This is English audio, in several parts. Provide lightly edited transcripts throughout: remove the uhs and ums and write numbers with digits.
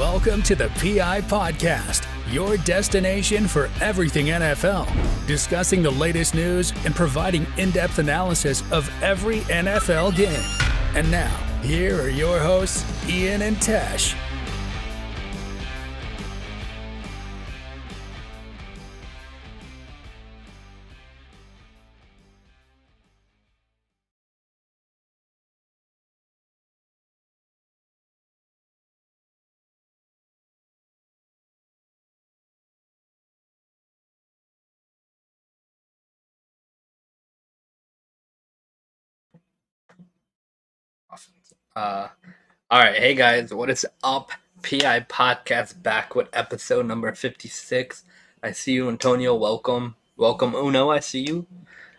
Welcome to the PI Podcast, your destination for everything NFL, discussing the latest news and providing in-depth analysis of every NFL game. And now, here are your hosts, Ian and Tesh. All right, hey guys, what is up? PI Podcast back with episode number 56. I see you, Antonio. Welcome, Uno. I see you.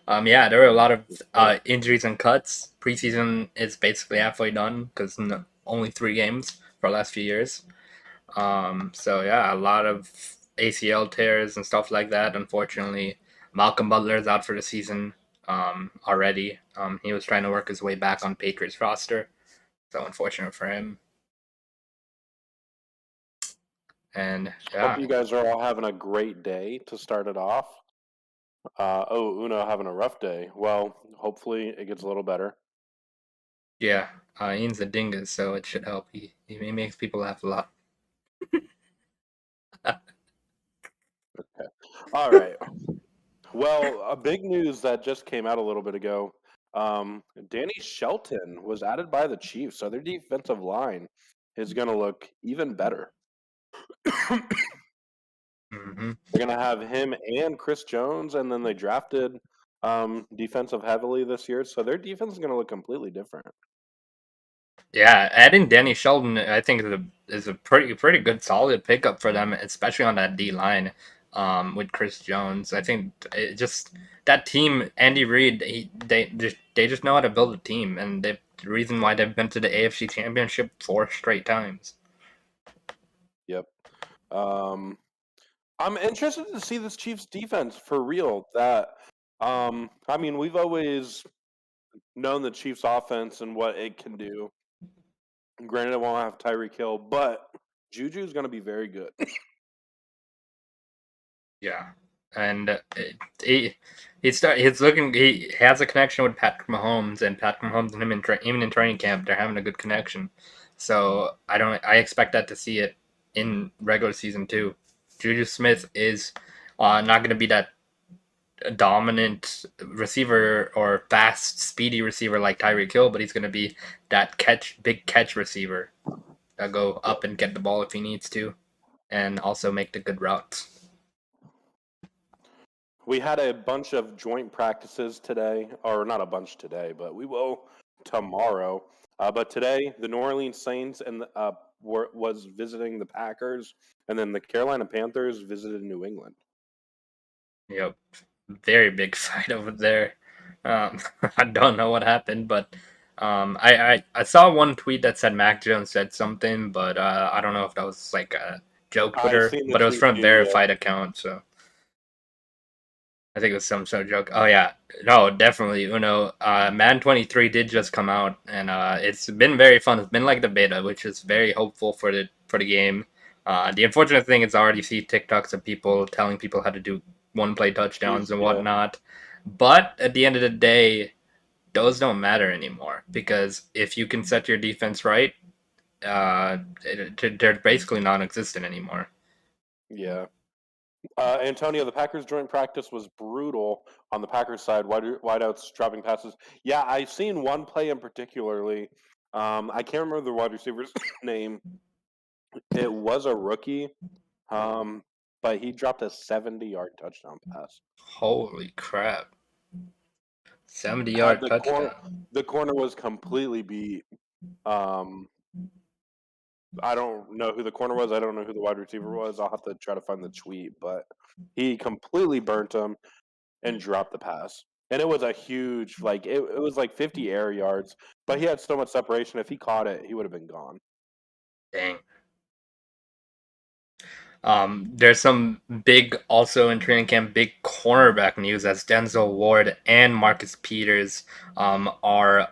Yeah, there were a lot of injuries and cuts. Preseason is basically halfway done because only 3 games for the last few years. So yeah, a lot of ACL tears and stuff like that. Unfortunately, Malcolm Butler is out for the season already. He was trying to work his way back on Patriots roster. So unfortunate for him. And yeah. Hope you guys are all having a great day to start it off. Uno having a rough day. Well, hopefully it gets a little better. Yeah, Ian's a dingus, so it should help. He makes people laugh a lot. Okay. All right. Well, a big news that just came out a little bit ago. Danny Shelton was added by the Chiefs, so their defensive line is going to look even better. Mm-hmm. They're going to have him and Chris Jones, and then they drafted defensive heavily this year, so their defense is going to look completely different. Yeah, adding Danny Shelton, I think is a pretty good solid pickup for them, especially on that D line. With Chris Jones, I think it just that team, Andy Reid, they just know how to build a team, and the reason why they've been to the AFC Championship 4 straight times. Yep. I'm interested to see this Chiefs defense for real. I mean, we've always known the Chiefs offense and what it can do. Granted, it won't have Tyreek Hill, but Juju's going to be very good. Yeah, and he has a connection with Patrick Mahomes, and Patrick Mahomes and him even in training camp, they're having a good connection. So I expect that to see it in regular season too. Juju Smith is not going to be that dominant receiver or fast, speedy receiver like Tyreek Hill, but he's going to be that big catch receiver that go up and get the ball if he needs to, and also make the good routes. We had a bunch of joint practices today, or not a bunch today, but we will tomorrow. But today, the New Orleans Saints was visiting the Packers, and then the Carolina Panthers visited New England. Yep, very big fight over there. I don't know what happened, but I saw one tweet that said Mac Jones said something, but I don't know if that was like a joke Twitter, but it was from a verified account, so. I think it was some sort of joke. Oh yeah, no, definitely. Uno, Madden 23 did just come out, and it's been very fun. It's been like the beta, which is very hopeful for the game. The unfortunate thing is I already see TikToks of people telling people how to do one-play touchdowns and whatnot. But at the end of the day, those don't matter anymore because if you can set your defense right, they're basically non-existent anymore. Yeah. Antonio, the Packers joint practice was brutal on the Packers side. Wideouts dropping passes. Yeah, I've seen one play in particularly. I can't remember the wide receiver's name. It was a rookie, but he dropped a 70-yard touchdown pass. Holy crap. 70-yard touchdown. The corner was completely beat. I don't know who the corner was. I don't know who the wide receiver was. I'll have to try to find the tweet, but he completely burnt him and dropped the pass. And it was a huge, it was like 50 air yards, but he had so much separation. If he caught it, he would have been gone. Dang. There's some also in training camp, big cornerback news as Denzel Ward and Marcus Peters are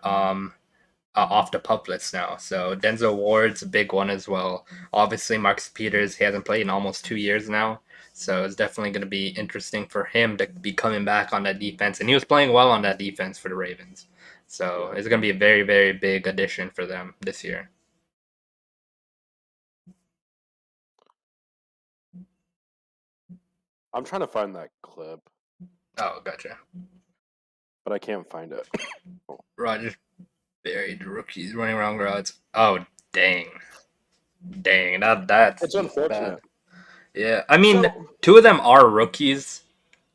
off the pup list now. So Denzel Ward's a big one as well. Obviously, Marcus Peters, he hasn't played in almost 2 years now. So it's definitely going to be interesting for him to be coming back on that defense. And he was playing well on that defense for the Ravens. So it's going to be a very, very big addition for them this year. I'm trying to find that clip, Oh, gotcha. but I can't find it. Rogers buried rookies running around routes. Oh, dang. That's It's unfortunate. bad. Yeah, I mean, So- two of them are rookies,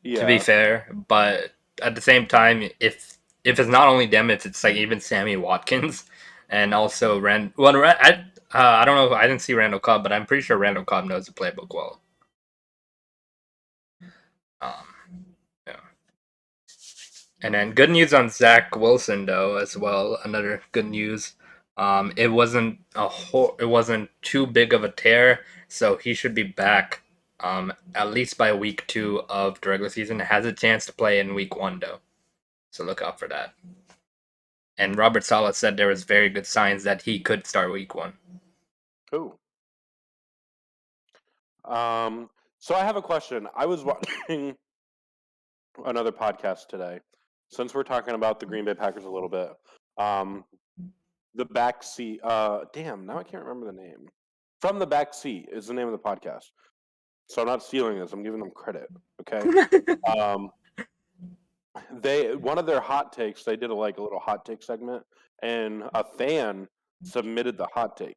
Yeah. to be fair, but at the same time, if it's not only them, if it's like even Sammy Watkins and also I don't know, I didn't see Randall Cobb, but I'm pretty sure Randall Cobb knows the playbook well. Yeah. And then good news on Zach Wilson though as well. Another good news. It wasn't it wasn't too big of a tear, so he should be back at least by week 2 of the regular season. Has a chance to play in week 1 though, so look out for that. And Robert Saleh said there was very good signs that he could start week 1. Cool. So I have a question. I was watching another podcast today. Since we're talking about the Green Bay Packers a little bit, the back seat. Damn, now I can't remember the name. From the Back Seat is the name of the podcast. So I'm not stealing this. I'm giving them credit. Okay. One of their hot takes. They did a little hot take segment, and a fan submitted the hot take.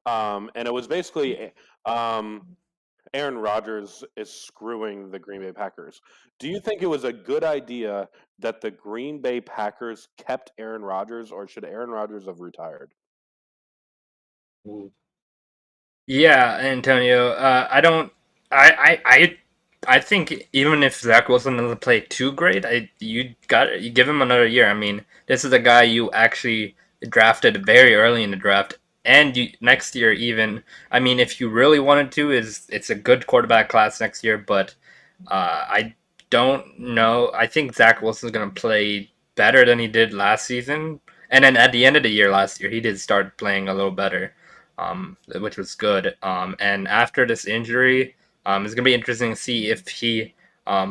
And it was basically Aaron Rodgers is screwing the Green Bay Packers. Do you think it was a good idea that the Green Bay Packers kept Aaron Rodgers, or should Aaron Rodgers have retired? Yeah, Antonio. I think even if Zach Wilson doesn't play too great, you give him another year. I mean, this is a guy you actually drafted very early in the draft, and next year even. I mean, if you really wanted to, it's a good quarterback class next year, but I don't know. I think Zach Wilson's gonna play better than he did last season, and then at the end of the year last year, he did start playing a little better, which was good. And after this injury, it's gonna be interesting to see if he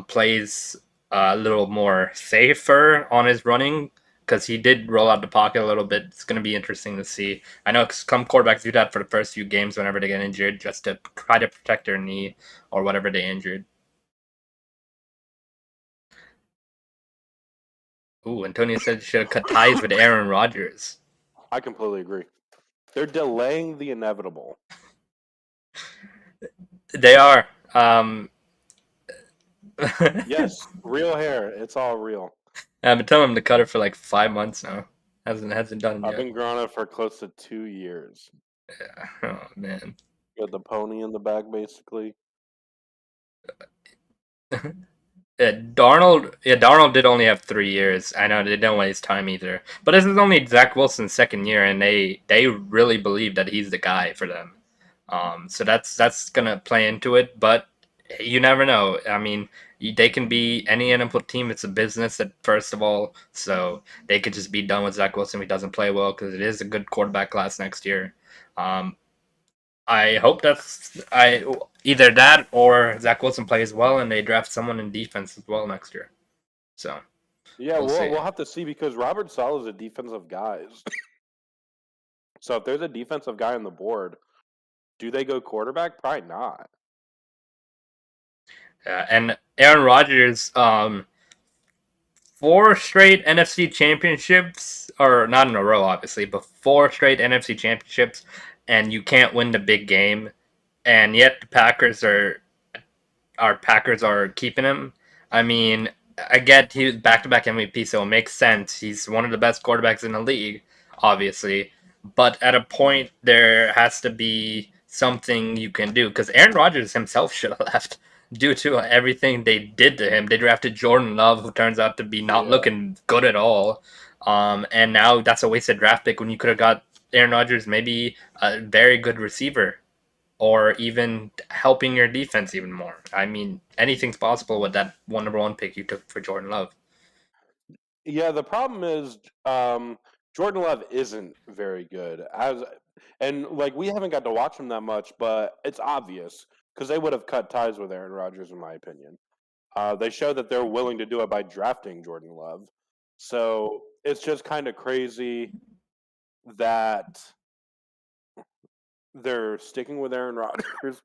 plays a little more safer on his running, because he did roll out the pocket a little bit. It's gonna be interesting to see. I know some quarterbacks do that for the first few games whenever they get injured, just to try to protect their knee or whatever they injured. Ooh, Antonio said you should have cut ties with Aaron Rodgers. I completely agree. They're delaying the inevitable. They are. Yes, real hair. It's all real. I've been telling him to cut it for like 5 months now. Hasn't done it I've yet. been growing it for close to 2 years. Yeah. Oh man. Got the pony in the back, basically. Darnold did only have 3 years. I know they don't waste time either. But this is only Zach Wilson's second year, and they really believe that he's the guy for them. So that's gonna play into it. But you never know. I mean, they can be any NFL team. It's a business at first of all, so they could just be done with Zach Wilson if he doesn't play well, because it is a good quarterback class next year. I hope either that or Zach Wilson plays well and they draft someone in defense as well next year. So yeah, see. we'll have to see, because Robert Saleh is a defensive guy. So if there's a defensive guy on the board, do they go quarterback? Probably not. Yeah, and Aaron Rodgers, 4 straight NFC championships, or not in a row, obviously, but 4 straight NFC championships, and you can't win the big game, and yet the Packers are keeping him. I mean, I get he was back-to-back MVP, so it makes sense. He's one of the best quarterbacks in the league, obviously, but at a point there has to be something you can do, because Aaron Rodgers himself should have left due to everything they did to him. They drafted Jordan Love, who turns out to be not looking good at all. And now that's a wasted draft pick when you could have got Aaron Rodgers, maybe a very good receiver, or even helping your defense even more. I mean, anything's possible with that number 1 pick you took for Jordan Love. Yeah, the problem is Jordan Love isn't very good. And like we haven't got to watch him that much, but it's obvious because they would have cut ties with Aaron Rodgers, in my opinion. They show that they're willing to do it by drafting Jordan Love. So it's just kind of crazy that they're sticking with Aaron Rodgers.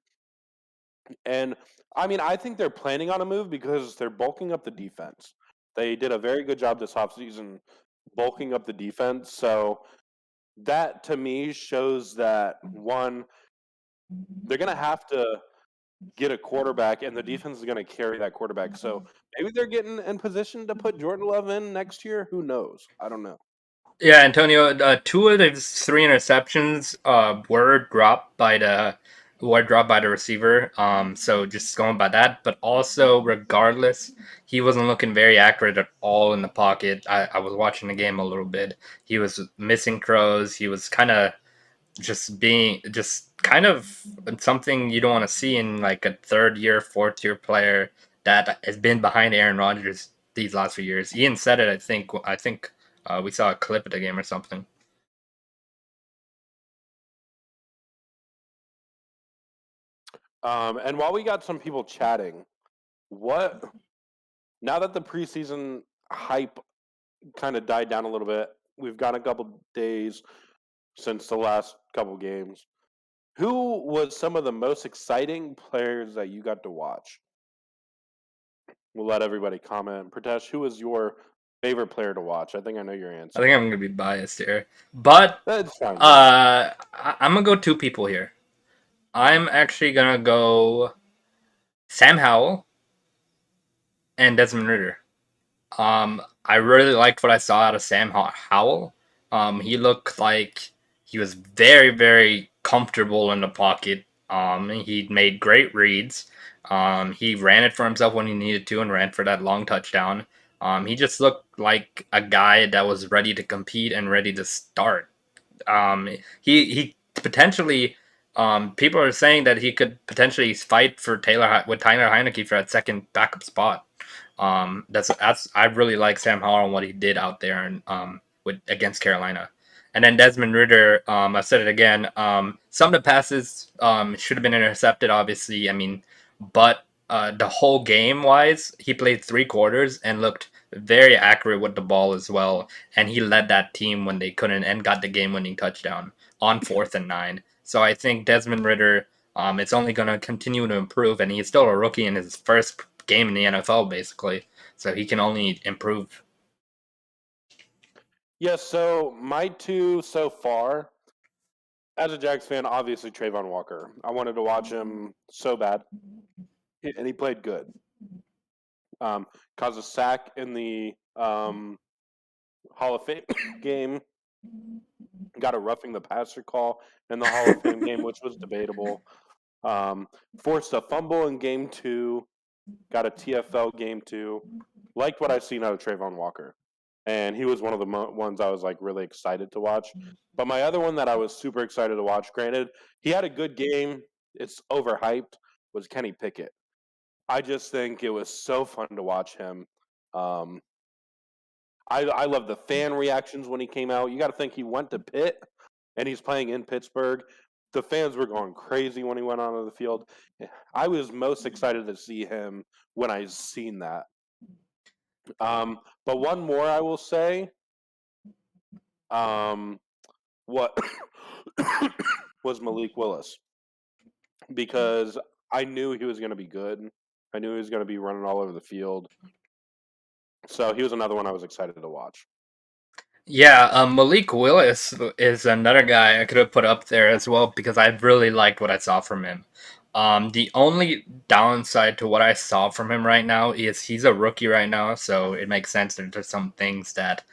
And I mean, I think they're planning on a move because they're bulking up the defense. They did a very good job this offseason bulking up the defense. So that to me shows that one, they're going to have to get a quarterback, and the defense is going to carry that quarterback. So maybe they're getting in position to put Jordan Love in next year. Who knows? I don't know. Yeah, Antonio. Two of his three interceptions were dropped by the receiver. So just going by that, but also regardless, he wasn't looking very accurate at all in the pocket. I was watching the game a little bit. He was missing throws. He was just kind of something you don't want to see in like a third year, fourth year player that has been behind Aaron Rodgers these last few years. Ian said it. I think we saw a clip of the game or something. And while we got some people chatting, what now that the preseason hype kind of died down a little bit, we've got a couple days since the last couple games. Who was some of the most exciting players that you got to watch? We'll let everybody comment. Pratesh, who was your favorite player to watch? I think I know your I answer. think I'm gonna be biased here, but That's fine. I'm gonna go two people here. I'm actually gonna go Sam Howell and Desmond Ritter. I really liked what I saw out of Sam Howell. He looked like he was very, very comfortable in the pocket. He made great reads. He ran it for himself when he needed to and ran for that long touchdown. He just looked like a guy that was ready to compete and ready to start. He potentially. People are saying that he could potentially fight for Tyler Heineke for that second backup spot. That's I really like Sam Howell and what he did out there and with against Carolina. And then Desmond Ritter, I said it again. Some of the passes should have been intercepted, obviously. I mean, but the whole game wise, he played 3 quarters and looked very accurate with the ball as well. And he led that team when they couldn't and got the game winning touchdown on 4th and 9. So I think Desmond Ritter, it's only going to continue to improve, and he's still a rookie in his first game in the NFL, basically. So he can only improve. Yeah, so my two so far, as a Jags fan, obviously Trayvon Walker. I wanted to watch him so bad, and he played good. Caused a sack in the Hall of Fame game. Got a roughing the passer call in the Hall of Fame game, which was debatable. Forced a fumble in game 2. Got a TFL game 2. Liked what I've seen out of Trayvon Walker. And he was one of the ones I was like really excited to watch. But my other one that I was super excited to watch, granted, he had a good game. It's overhyped, was Kenny Pickett. I just think it was so fun to watch him. I love the fan reactions when he came out. You got to think he went to Pitt, and he's playing in Pittsburgh. The fans were going crazy when he went onto the field. I was most excited to see him when I seen that. But one more I will say, what was Malik Willis, because I knew he was going to be good. I knew he was going to be running all over the field. So he was another one I was excited to watch. Yeah, Malik Willis is another guy I could have put up there as well because I really liked what I saw from him. The only downside to what I saw from him right now is he's a rookie right now, so it makes sense that there's some things that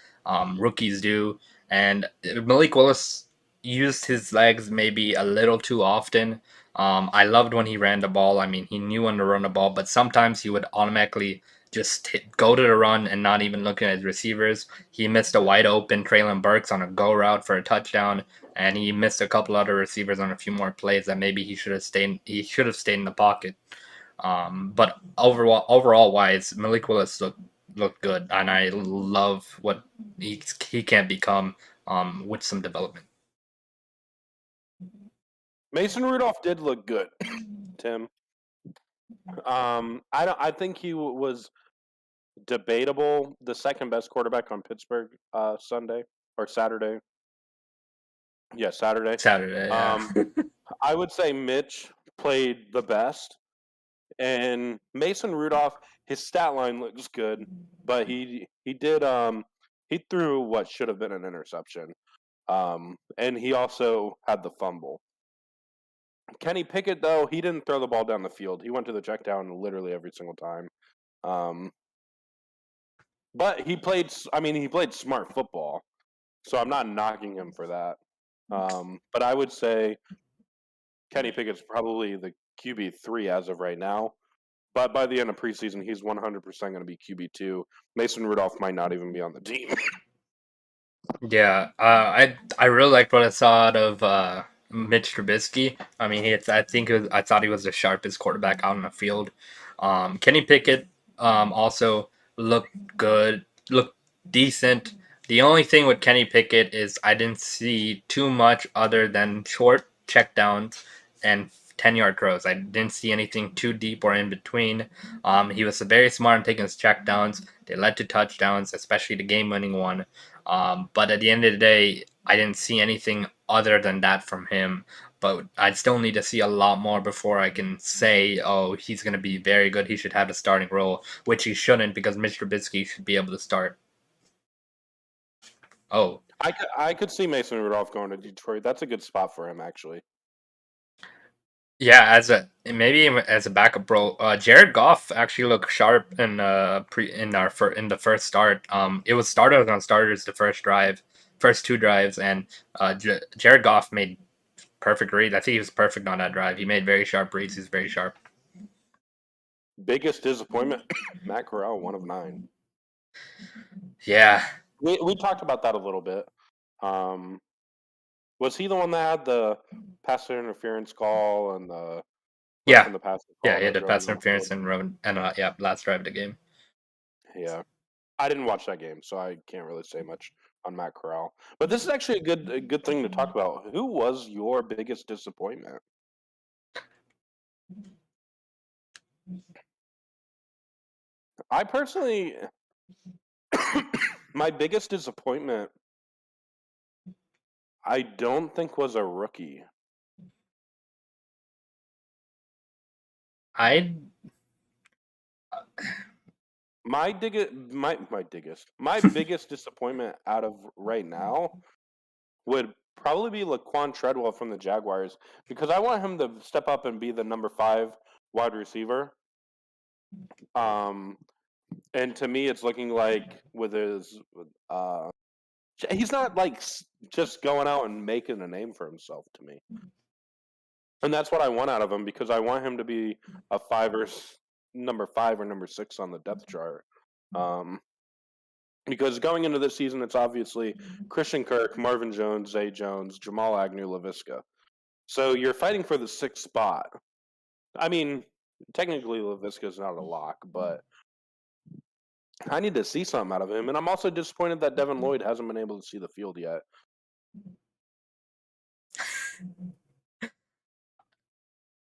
rookies do. And Malik Willis used his legs maybe a little too often. I loved when he ran the ball. I mean, he knew when to run the ball, but sometimes he would automatically just go to the run and not even looking at his receivers. He missed a wide open Traylon Burks on a go route for a touchdown, and he missed a couple other receivers on a few more plays that maybe he should have stayed. He should have stayed in the pocket. But overall wise, Malik Willis looked looked good, and I love what he can become with some development. Mason Rudolph did look good, Tim. I think he was debatable the second best quarterback on Pittsburgh Sunday or Saturday. Yeah, Saturday. Saturday, yeah. I would say Mitch played the best, and Mason Rudolph, his stat line looks good, but he threw what should have been an interception, and he also had the fumble. Kenny Pickett, though, he didn't throw the ball down the field. He went to the check down literally every single time. But he played smart football, so I'm not knocking him for that. But I would say Kenny Pickett's probably the QB3 as of right now. But by the end of preseason, he's 100% going to be QB2. Mason Rudolph might not even be on the team. Yeah, I really liked what I saw out of Mitch Trubisky. I mean, I thought he was the sharpest quarterback out on the field. Kenny Pickett also looked good, looked decent. The only thing with Kenny Pickett is I didn't see too much other than short checkdowns and 10-yard throws. I didn't see anything too deep or in between. He was very smart in taking his checkdowns. They led to touchdowns, especially the game-winning one. But at the end of the day, I didn't see anything other than that from him. But I still need to see a lot more before I can say, oh, he's going to be very good. He should have the starting role, which he shouldn't because Mitch Trubisky should be able to start. Oh. I could see Mason Rudolph going to Detroit. That's a good spot for him, actually. Yeah, maybe as a backup role, Jared Goff actually looked sharp in the first start. It was starters on starters the first two drives, and Jared Goff made perfect reads. I think he was perfect on that drive. He made very sharp reads. He's very sharp. Biggest disappointment, Matt Corral, 1 of 9. Yeah, we talked about that a little bit. Was he the one that had the pass interference call and the yeah, the pass yeah? He had the pass interference and last drive of the game. Yeah, I didn't watch that game, so I can't really say much on Matt Corral. But this is actually a good thing to talk about. Who was your biggest disappointment? I personally, my biggest disappointment, I don't think was a rookie. My biggest disappointment out of right now would probably be Laquan Treadwell from the Jaguars because I want him to step up and be the number 5 wide receiver. And to me, it's looking like with his, he's not like just going out and making a name for himself to me. And that's what I want out of him because I want him to be a number 5 or number 6 on the depth chart. Because going into this season, it's obviously Christian Kirk, Marvin Jones, Zay Jones, Jamal Agnew, Laviska. So you're fighting for the 6th spot. I mean, technically Laviska is not a lock, but I need to see something out of him. And I'm also disappointed that Devin Lloyd hasn't been able to see the field yet.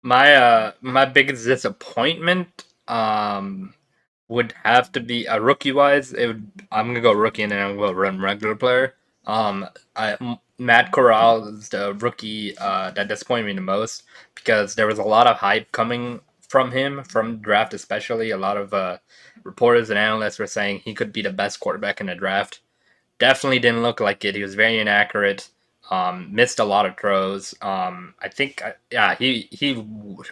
My biggest disappointment would have to be rookie wise. I'm gonna go rookie and then I'm gonna run regular player. Matt Corral is the rookie that disappointed me the most because there was a lot of hype coming from him from draft, especially a lot of reporters and analysts were saying he could be the best quarterback in the draft. Definitely didn't look like it. He was very inaccurate. Missed a lot of throws. I think, he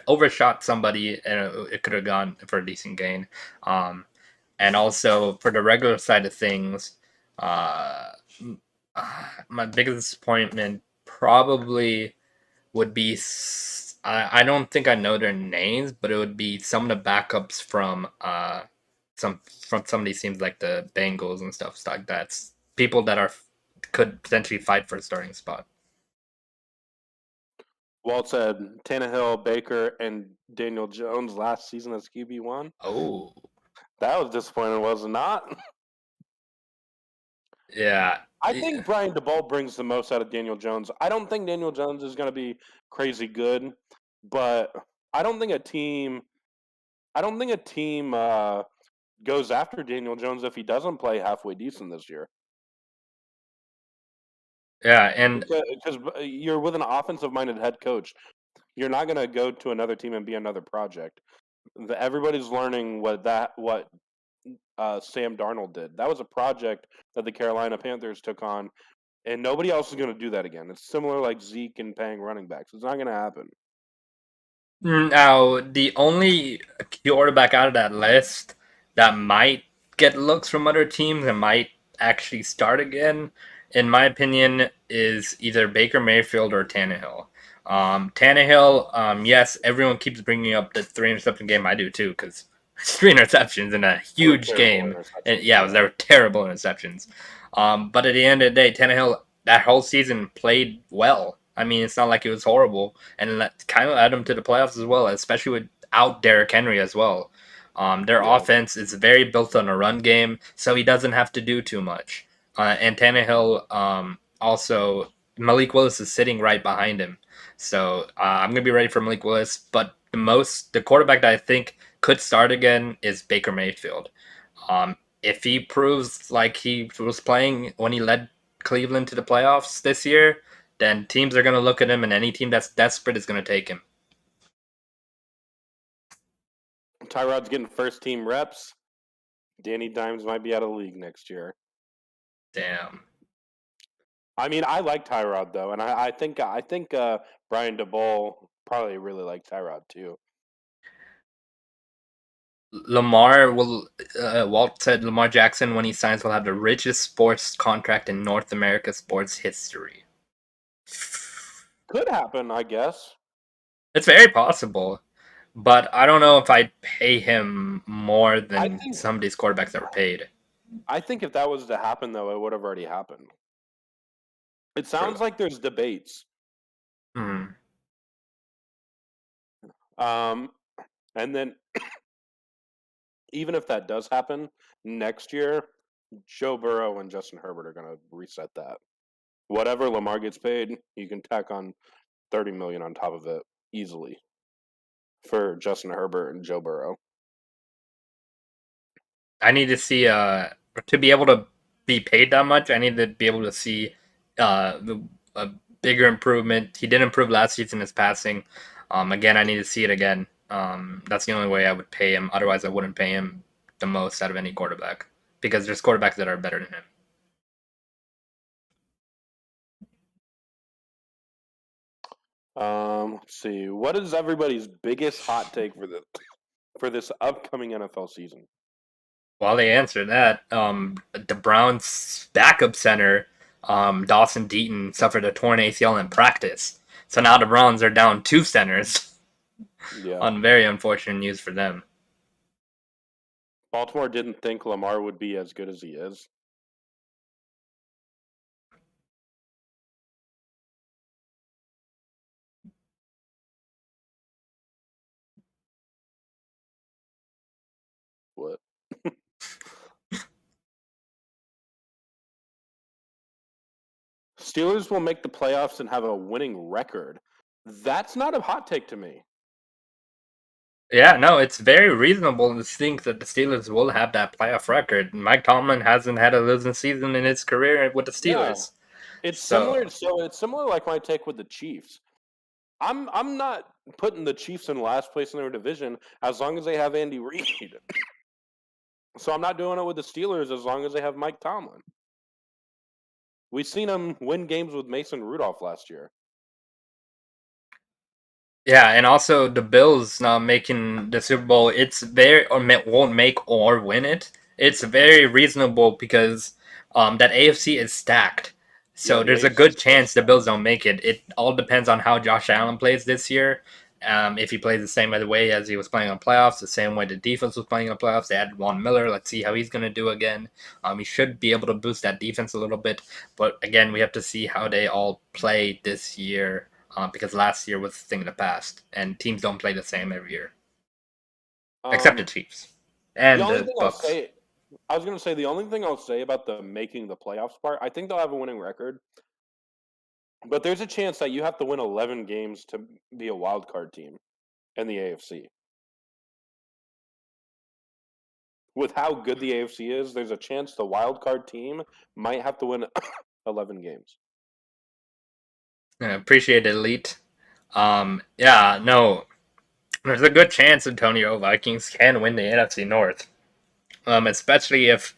overshot somebody, and it could have gone for a decent gain. And also for the regular side of things, my biggest disappointment probably would be. I don't think I know their names, but it would be some of the backups from some of these teams like the Bengals and stuff like that. People that could potentially fight for a starting spot. Walt said Tannehill, Baker, and Daniel Jones last season as QB1. Oh, That was disappointing, was it not? Yeah. I think Brian DeBolt brings the most out of Daniel Jones. I don't think Daniel Jones is going to be crazy good, but I don't think a team goes after Daniel Jones if he doesn't play halfway decent this year. Yeah, and Because you're with an offensive-minded head coach, you're not going to go to another team and be another project. Everybody's learning what Sam Darnold did. That was a project that the Carolina Panthers took on, and nobody else is going to do that again. It's similar like Zeke and paying running backs. It's not going to happen. now the only quarterback out of that list that might get looks from other teams and might actually start again, in my opinion, is either Baker Mayfield or Tannehill. Tannehill, yes, everyone keeps bringing up the 3 interception game. I do too, because 3 interceptions in a huge game. And yeah, they were terrible interceptions. But at the end of the day, Tannehill that whole season played well. I mean, it's not like it was horrible, and that kind of led them to the playoffs as well, especially without Derrick Henry as well. Their offense is very built on a run game, so he doesn't have to do too much. And Tannehill, also Malik Willis is sitting right behind him, so I'm gonna be ready for Malik Willis. But the quarterback that I think could start again is Baker Mayfield. If he proves like he was playing when he led Cleveland to the playoffs this year, then teams are going to look at him, and any team that's desperate is going to take him. Tyrod's getting first-team reps. Danny Dimes might be out of the league next year. Damn. I mean, I like Tyrod though, and I think Brian DeBolt probably really liked Tyrod too. Lamar will. Walt said Lamar Jackson, when he signs, will have the richest sports contract in North America sports history. Could happen, I guess. It's very possible, but I don't know if I'd pay him more than some of these quarterbacks that were paid. I think if that was to happen, though, it would have already happened. It sounds like there's debates. Hmm. And then even if that does happen next year, Joe Burrow and Justin Herbert are going to reset that. Whatever Lamar gets paid, you can tack on $30 million on top of it easily for Justin Herbert and Joe Burrow. I need to see to be able to be paid that much. I need to be able to see a bigger improvement. He did improve last season in his passing. Again, I need to see it again. That's the only way I would pay him. Otherwise, I wouldn't pay him the most out of any quarterback, because there's quarterbacks that are better than him. Let's see. What is everybody's biggest hot take for this upcoming NFL season? While they answer that, the Browns' backup center, Dawson Deaton, suffered a torn ACL in practice. So now the Browns are down 2 centers. Yeah. On very unfortunate news for them. Baltimore didn't think Lamar would be as good as he is. What? Steelers will make the playoffs and have a winning record. That's not a hot take to me. Yeah, no, it's very reasonable to think that the Steelers will have that playoff record. Mike Tomlin hasn't had a losing season in his career with the Steelers. Yeah. It's similar. So it's similar like my take with the Chiefs. I'm not putting the Chiefs in last place in their division as long as they have Andy Reid. So I'm not doing it with the Steelers as long as they have Mike Tomlin. We've seen them win games with Mason Rudolph last year. Yeah, and also the Bills not making the Super Bowl. It's very won't make or win it. It's very reasonable because that AFC is stacked. So Yeah, there's a good chance the Bills don't make it. It all depends on how Josh Allen plays this year. If he plays the same way as he was playing on playoffs, the same way the defense was playing on playoffs, they had Von Miller. Let's see how he's going to do again. He should be able to boost that defense a little bit. But again, we have to see how they all play this year, because last year was a thing of the past, and teams don't play the same every year, except the Chiefs. and The only the thing Bucks. I was going to say, the only thing I'll say about the making the playoffs part, I think they'll have a winning record, but there's a chance that you have to win 11 games to be a wild card team in the AFC. With how good the AFC is, there's a chance the wild card team might have to win 11 games. Yeah, appreciate it, Elite. Yeah, no, there's a good chance Antonio Vikings can win the NFC North. Especially if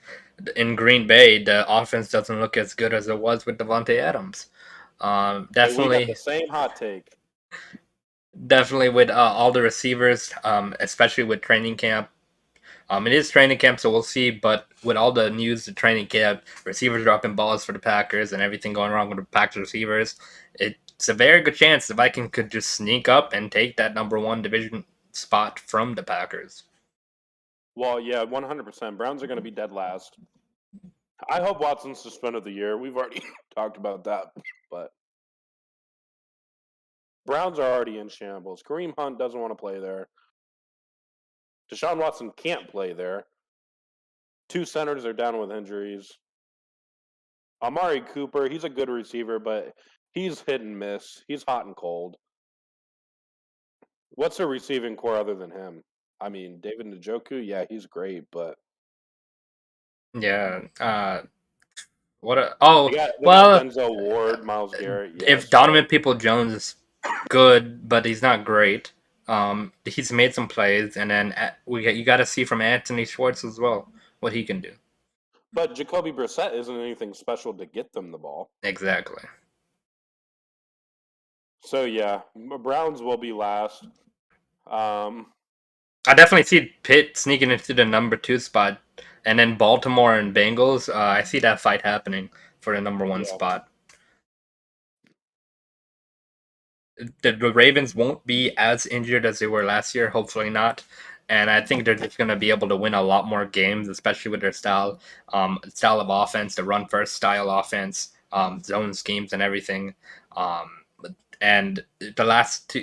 in Green Bay the offense doesn't look as good as it was with Devontae Adams. Hey, we got the same hot take. Definitely with all the receivers, especially with training camp. It is training camp, so we'll see. But with all the news, the training camp, receivers dropping balls for the Packers, and everything going wrong with the Packers receivers, it's a very good chance the Vikings could just sneak up and take that number one division spot from the Packers. Well, yeah, 100%. Browns are going to be dead last. I hope Watson's suspended the year. We've already talked about that, but Browns are already in shambles. Kareem Hunt doesn't want to play there. Deshaun Watson can't play there. 2 centers are down with injuries. Amari Cooper, he's a good receiver, but he's hit and miss. He's hot and cold. What's a receiving core other than him? I mean, David Njoku, yeah, he's great, but Yeah. What? they got Well, Denzel Ward, Myles Garrett. Yeah, if Donovan People-Jones is good, but he's not great. He's made some plays, and then you got to see from Anthony Schwartz as well what he can do. But Jacoby Brissett isn't anything special to get them the ball. Exactly. So yeah, Browns will be last. I definitely see Pitt sneaking into the number 2 spot, and then Baltimore and Bengals. I see that fight happening for the number 1 spot. The Ravens won't be as injured as they were last year. Hopefully not. And I think they're just going to be able to win a lot more games, especially with their style of offense, the run first style offense, zone schemes, and everything. And the last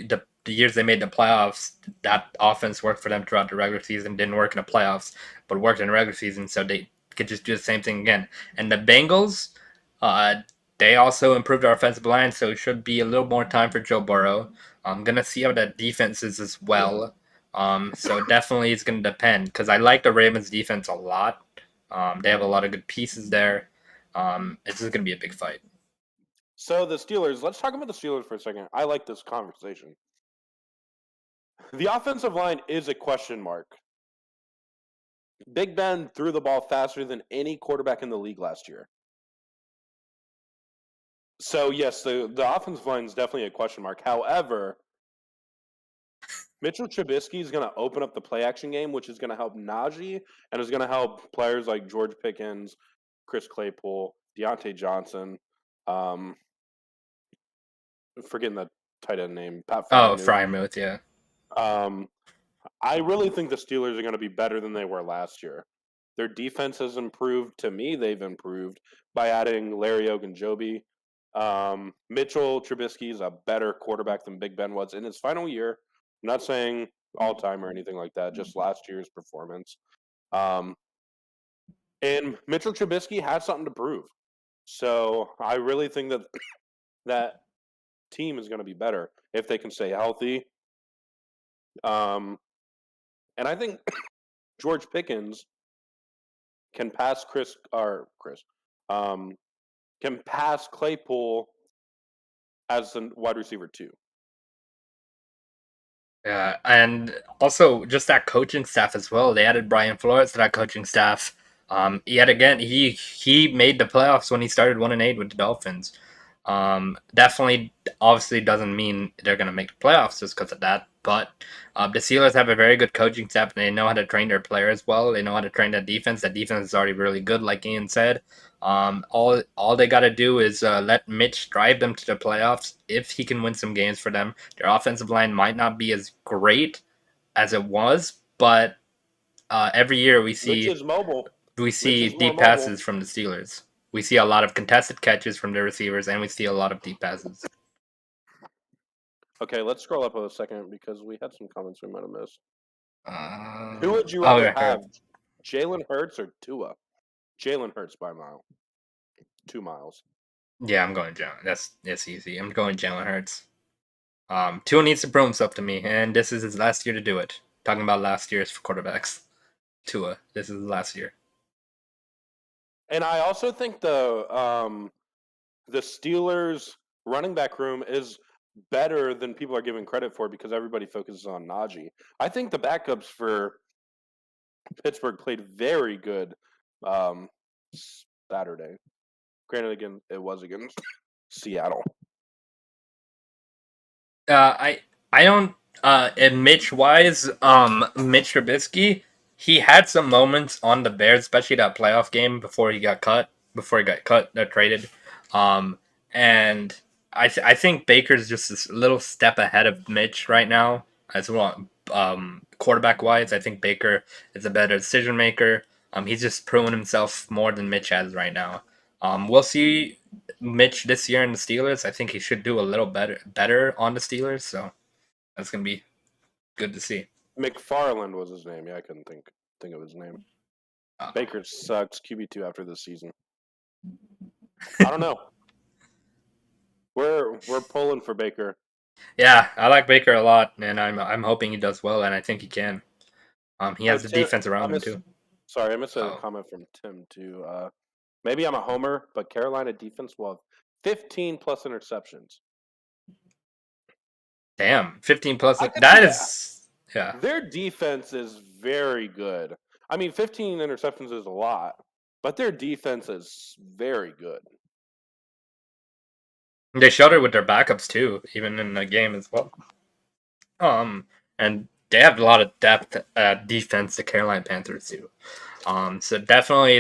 the years they made the playoffs, that offense worked for them throughout the regular season. Didn't work in the playoffs, but worked in the regular season, so they could just do the same thing again. And the Bengals, they also improved our offensive line, so it should be a little more time for Joe Burrow. I'm going to see how that defense is as well. So definitely it's going to depend, because I like the Ravens defense a lot. They have a lot of good pieces there. It's just going to be a big fight. So the Steelers, let's talk about the Steelers for a second. I like this conversation. The offensive line is a question mark. Big Ben threw the ball faster than any quarterback in the league last year. So, yes, the offensive line is definitely a question mark. However, Mitchell Trubisky is going to open up the play-action game, which is going to help Najee, and is going to help players like George Pickens, Chris Claypool, Deontay Johnson, forgetting the tight end name, Pat Freiermuth. Freiermuth, yeah. I really think the Steelers are going to be better than they were last year. Their defense has improved. To me, they've improved by adding Larry Ogunjobi. Mitchell Trubisky is a better quarterback than Big Ben was in his final year. I'm not saying all-time or anything like that, just last year's performance. And Mitchell Trubisky has something to prove. So I really think that that team is going to be better if they can stay healthy. And I think George Pickens can pass can pass Claypool as the wide receiver too. Yeah, and also just that coaching staff as well. They added Brian Flores to that coaching staff. Yet again, he made the playoffs when he started 1-8 with the Dolphins. Definitely, obviously, doesn't mean they're gonna make the playoffs just because of that. But the Steelers have a very good coaching staff, and they know how to train their players well. They know how to train that defense. That defense is already really good, like Ian said. All they got to do is let Mitch drive them to the playoffs if he can win some games for them. Their offensive line might not be as great as it was, but every year we see deep passes from the Steelers. We see a lot of contested catches from the receivers, and we see a lot of deep passes. Okay, let's scroll up a second because we had some comments we might have missed. Who would you rather have, Jalen Hurts or Tua? Jalen Hurts by a mile. 2 miles. Yeah, I'm going Jalen. That's easy. I'm going Jalen Hurts. Tua needs to prove himself to me, and this is his last year to do it. Talking about last year's quarterbacks. Tua, this is his last year. And I also think the Steelers' running back room is better than people are giving credit for because everybody focuses on Najee. I think the backups for Pittsburgh played very good Saturday. Granted, again, it was against Seattle. I don't. And Mitch Wise, Mitch Trubisky, he had some moments on the Bears, especially that playoff game before he got cut, traded. And I think Baker's just a little step ahead of Mitch right now as well. Quarterback wise, I think Baker is a better decision maker. He's just proven himself more than Mitch has right now. We'll see Mitch this year in the Steelers. I think he should do a little better on the Steelers. So that's gonna be good to see. McFarland was his name. Yeah, I couldn't think of his name. Baker sucks. QB2 after this season. I don't know. We're pulling for Baker. Yeah, I like Baker a lot, and I'm hoping he does well, and I think he can. He has the defense around him too. Sorry, I missed a comment from Tim too. Maybe I'm a homer, but Carolina defense will have 15 plus interceptions. Damn, 15 plus. That is, yeah. Their defense is very good. I mean, 15 interceptions is a lot, but their defense is very good. They showed it with their backups too, even in the game as well. And they have a lot of depth at defense. The Carolina Panthers do. So definitely,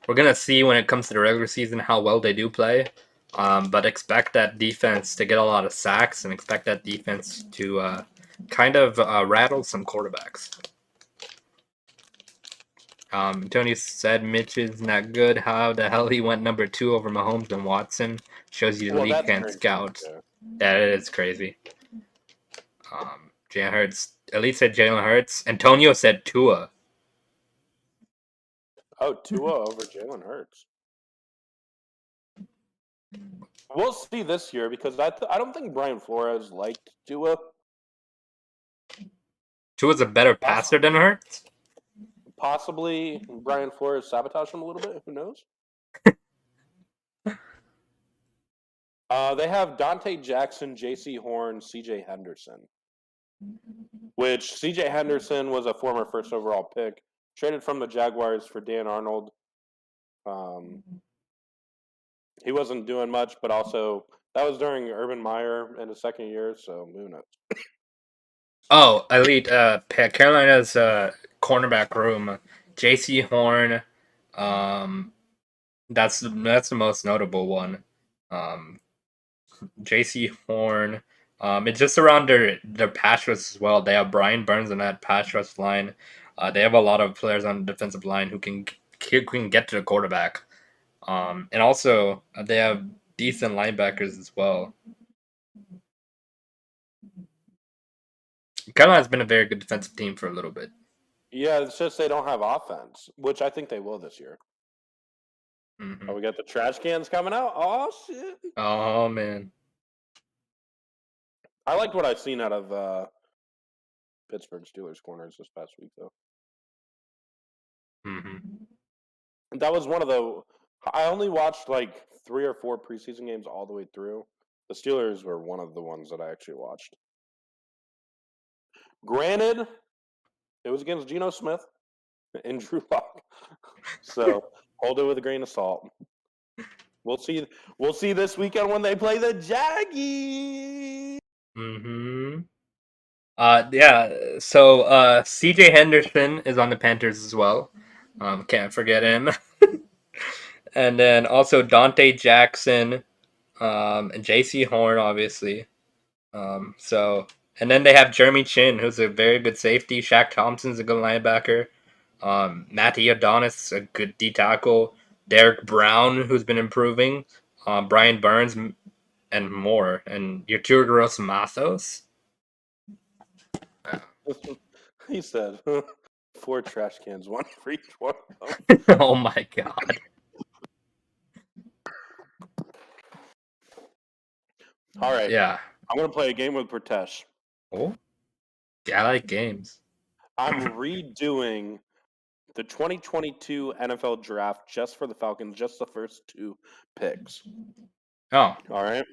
we're gonna see when it comes to the regular season how well they do play. But expect that defense to get a lot of sacks and expect that defense to kind of rattle some quarterbacks. Tony said Mitch is not good. How the hell he went number 2 over Mahomes and Watson shows you the league can't scout. Yeah. That is crazy. Jalen Hurts. Elite said Jalen Hurts. Antonio said Tua. Oh, Tua over Jalen Hurts. We'll see this year because I don't think Brian Flores liked Tua. Tua's a better passer than Hurts? Possibly Brian Flores sabotaged him a little bit. Who knows? They have Dante Jackson, J.C. Horn, C.J. Henderson. Which C.J. Henderson was a former first overall pick. Traded from the Jaguars for Dan Arnold. He wasn't doing much, but also that was during Urban Meyer in his second year, so who knows? Oh, Elite. Carolina's cornerback room. J.C. Horn. That's the most notable one. J.C. Horn. It's just around their pass rush as well. They have Brian Burns on that pass rush line. They have a lot of players on the defensive line who can get to the quarterback. And also they have decent linebackers as well. Carolina's been a very good defensive team for a little bit. Yeah, it's just they don't have offense, which I think they will this year. Mm-hmm. Oh, we got the trash cans coming out. Oh, shit. Oh, man. I liked what I've seen out of Pittsburgh Steelers corners this past week, though. Mm-hmm. That was one of the... I only watched like 3 or 4 preseason games all the way through. The Steelers were one of the ones that I actually watched. Granted, it was against Geno Smith and Drew Lock. So hold it with a grain of salt. We'll see this weekend when they play the Jags. Mm-hmm. Yeah, so CJ Henderson is on the Panthers as well. Can't forget him. And then also Dante Jackson, and J.C. Horn, obviously. And then they have Jeremy Chin, who's a very good safety. Shaq Thompson's a good linebacker. Matty Adonis, a good D tackle. Derek Brown, who's been improving. Brian Burns, and more. And Yetur Gross Mathos. He said 4 trash cans, 1 for each one of them. Oh my god. All right. Yeah. I'm going to play a game with Pratesh. Oh, yeah, I like games. I'm redoing the 2022 NFL draft just for the Falcons, just the first 2 picks. Oh, All right.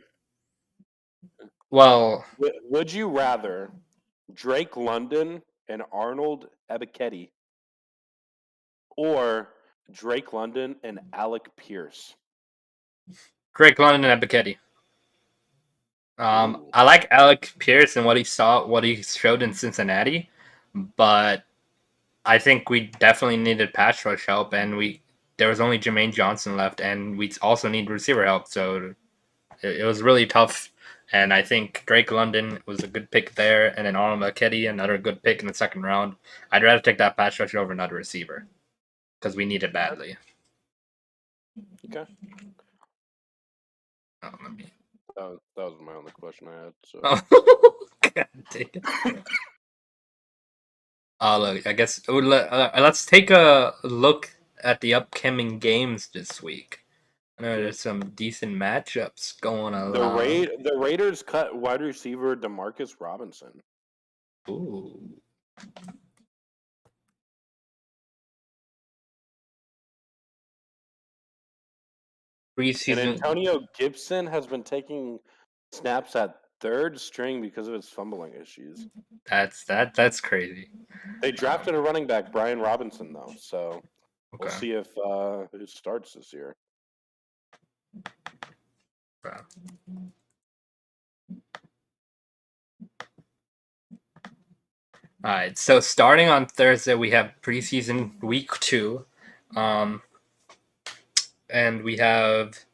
well, Would you rather Drake London and Arnold Ebiketie or Drake London and Alec Pierce? Drake London and Bichetti. Ooh. I like Alec Pierce and what he showed in Cincinnati, but I think we definitely needed pass rush help, and there was only Jermaine Johnson left, and we also need receiver help. So it was really tough. And I think Drake London was a good pick there, and then Arnold Ebiketie, another good pick in the second round. I'd rather take that pass rush over another receiver because we need it badly. Okay. Oh, let me. That was my only question I had. So. Oh, God damn it. Look, I guess let's take a look at the upcoming games this week. I know there's some decent matchups going on. The Raiders cut wide receiver Demarcus Robinson. Ooh. Preseason. And Antonio Gibson has been taking snaps at third string because of his fumbling issues. That's crazy. They drafted a running back, Brian Robinson, though, so we'll Okay. see if who starts this year. Wow. All right, so starting on Thursday, we have preseason week 2, and we have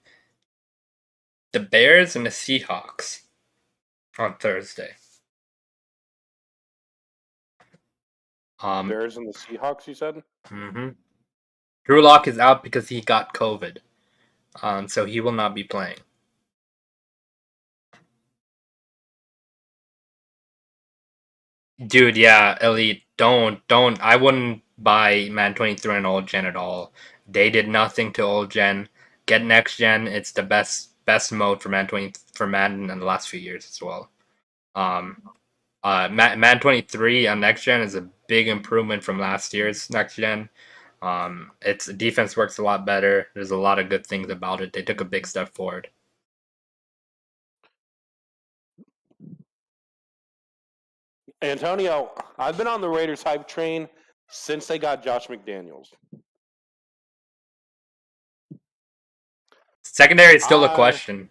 the Bears and the Seahawks on Thursday. Bears and the Seahawks, you said? Mm-hmm. Drew Lock is out because he got COVID, so he will not be playing. Dude, yeah, Elite, don't. I wouldn't buy Madden 23 and Old Gen at all. They did nothing to Old Gen. Get Next Gen. It's the best mode for Madden in the last few years as well. Madden 23 on Next Gen is a big improvement from last year's Next Gen. Its defense works a lot better. There's a lot of good things about it. They took a big step forward. Antonio, I've been on the Raiders hype train since they got Josh McDaniels. Secondary is still a question.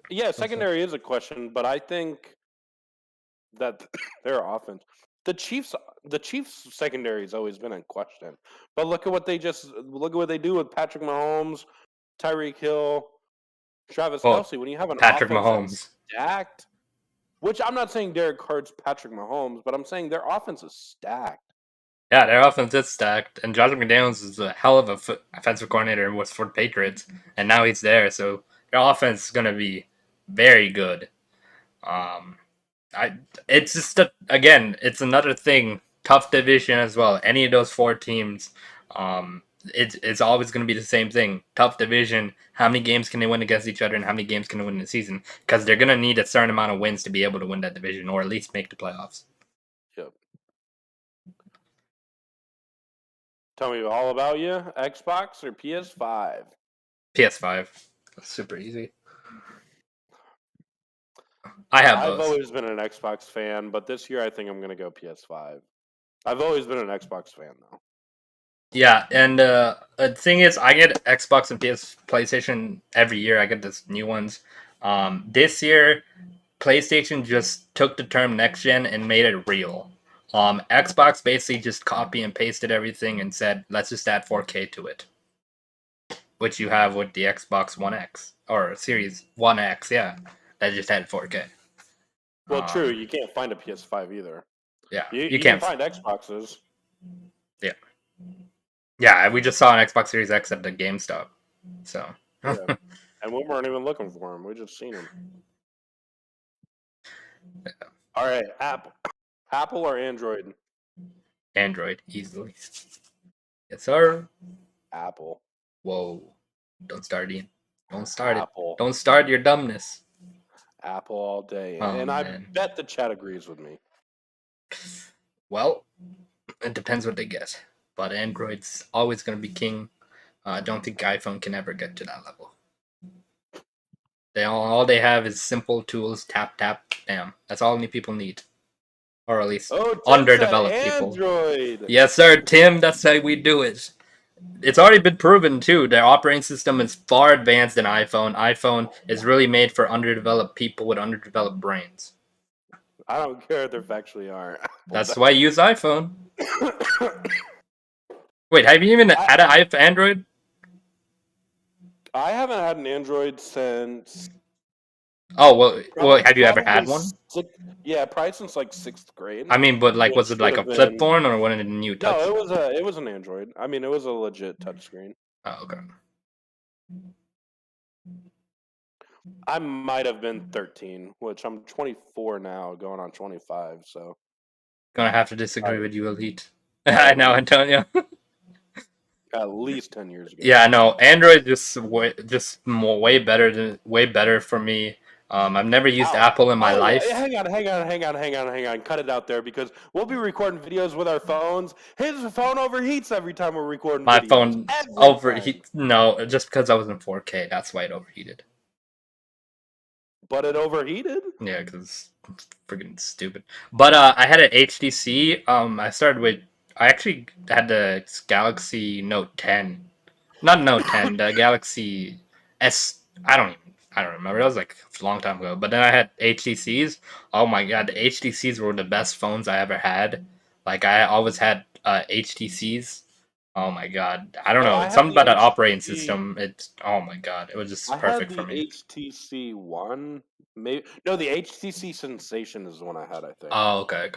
Yeah, secondary is a question, but I think that their offense, the Chiefs secondary has always been in question. But look at what they do with Patrick Mahomes, Tyreek Hill, Travis Kelce. When you have an Patrick offense Mahomes that's stacked, which I'm not saying Derek Carr's Patrick Mahomes, but I'm saying their offense is stacked. Yeah, their offense is stacked, and Josh McDaniels is a hell of a offensive coordinator was for the Patriots, and now he's there, so their offense is gonna be very good. It's just again, it's another thing. Tough division as well. Any of those 4 teams, it's always going to be the same thing. Tough division. How many games can they win against each other, and how many games can they win in the season? Because they're going to need a certain amount of wins to be able to win that division, or at least make the playoffs. Yep. Tell me all about you. Xbox or PS5? PS5. That's super easy. I've always been an Xbox fan, but this year I think I'm going to go PS5. I've always been an Xbox fan, though. Yeah, and the thing is, I get Xbox and PlayStation every year. I get these new ones. This year, PlayStation just took the term next gen and made it real. Xbox basically just copy and pasted everything and said, let's just add 4K to it. Which you have with the Xbox One X or Series 1X, yeah. That just had 4K. Well, true. You can't find a PS5 either. Yeah, you can find Xboxes. Yeah. Yeah, we just saw an Xbox Series X at the GameStop. So. Yeah. And we weren't even looking for them. We just seen them. Yeah. All right, Apple or Android? Android, easily. Yes, sir. Apple. Whoa. Don't start, Ian. Don't start it. Apple. Don't start your dumbness. Apple all day. Oh, And I man. bet the chat agrees with me. Well, it depends what they get. But Android's always going to be king. I don't think iPhone can ever get to that level. All they have is simple tools, tap, tap, bam. That's all people need. Or at least Oh, Tim underdeveloped said people. Android. Yes, sir, Tim. That's how we do it. It's already been proven, too. Their operating system is far advanced than iPhone. iPhone is really made for underdeveloped people with underdeveloped brains. I don't care if they factually aren't. That's why you use iPhone. Wait, have you even had an Android? I haven't had an Android since. Oh, well, have you ever had one? Probably since like 6th grade. I mean, but like, was it like a flip phone or one of the new touch? No, it was an Android. I mean, it was a legit touchscreen. Oh, okay. I might have been 13, which I'm 24 now, going on 25. So Gonna have to disagree with you, Elite. I know, Antonio. At least 10 years ago. Yeah, no, Android way better for me. I've never used Apple in my life. Hang on. Cut it out there because we'll be recording videos with our phones. His phone overheats every time we're recording my videos. Phone overheats. No, just because I was in 4K, that's why it overheated. But it overheated? Yeah, because it's freaking stupid. But I had an HTC. I actually had the Galaxy Note 10. Not Note 10, the Galaxy S. I don't remember. It was like a long time ago. But then I had HTCs. Oh my god, the HTCs were the best phones I ever had. Like, I always had HTCs. Oh my god. I don't know. It's something about that operating system. Oh my god. It was just perfect for me. HTC One. The HTC Sensation is the one I had, I think. Oh, okay.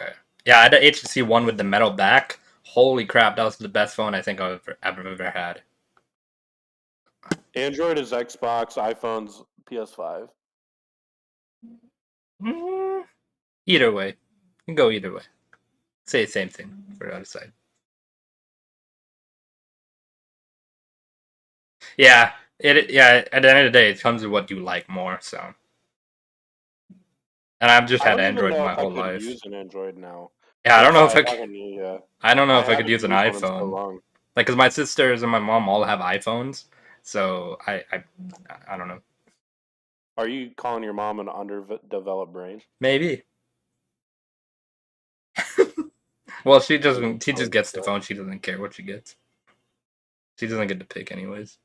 Yeah, I had the HTC One with the metal back. Holy crap, that was the best phone I think I've ever had. Android is Xbox, iPhone's PS5. Either way. You can go either way. Say the same thing for the other side. Yeah, at the end of the day, it comes with what you like more, so. And I've just had Android my whole life. I could use an Android now. Yeah, I don't know if I could use an iPhone. So like, because my sisters and my mom all have iPhones, so I don't know. Are you calling your mom an underdeveloped brain? Maybe. Well, she doesn't. She just gets the phone. She doesn't care what she gets. She doesn't get to pick, anyways.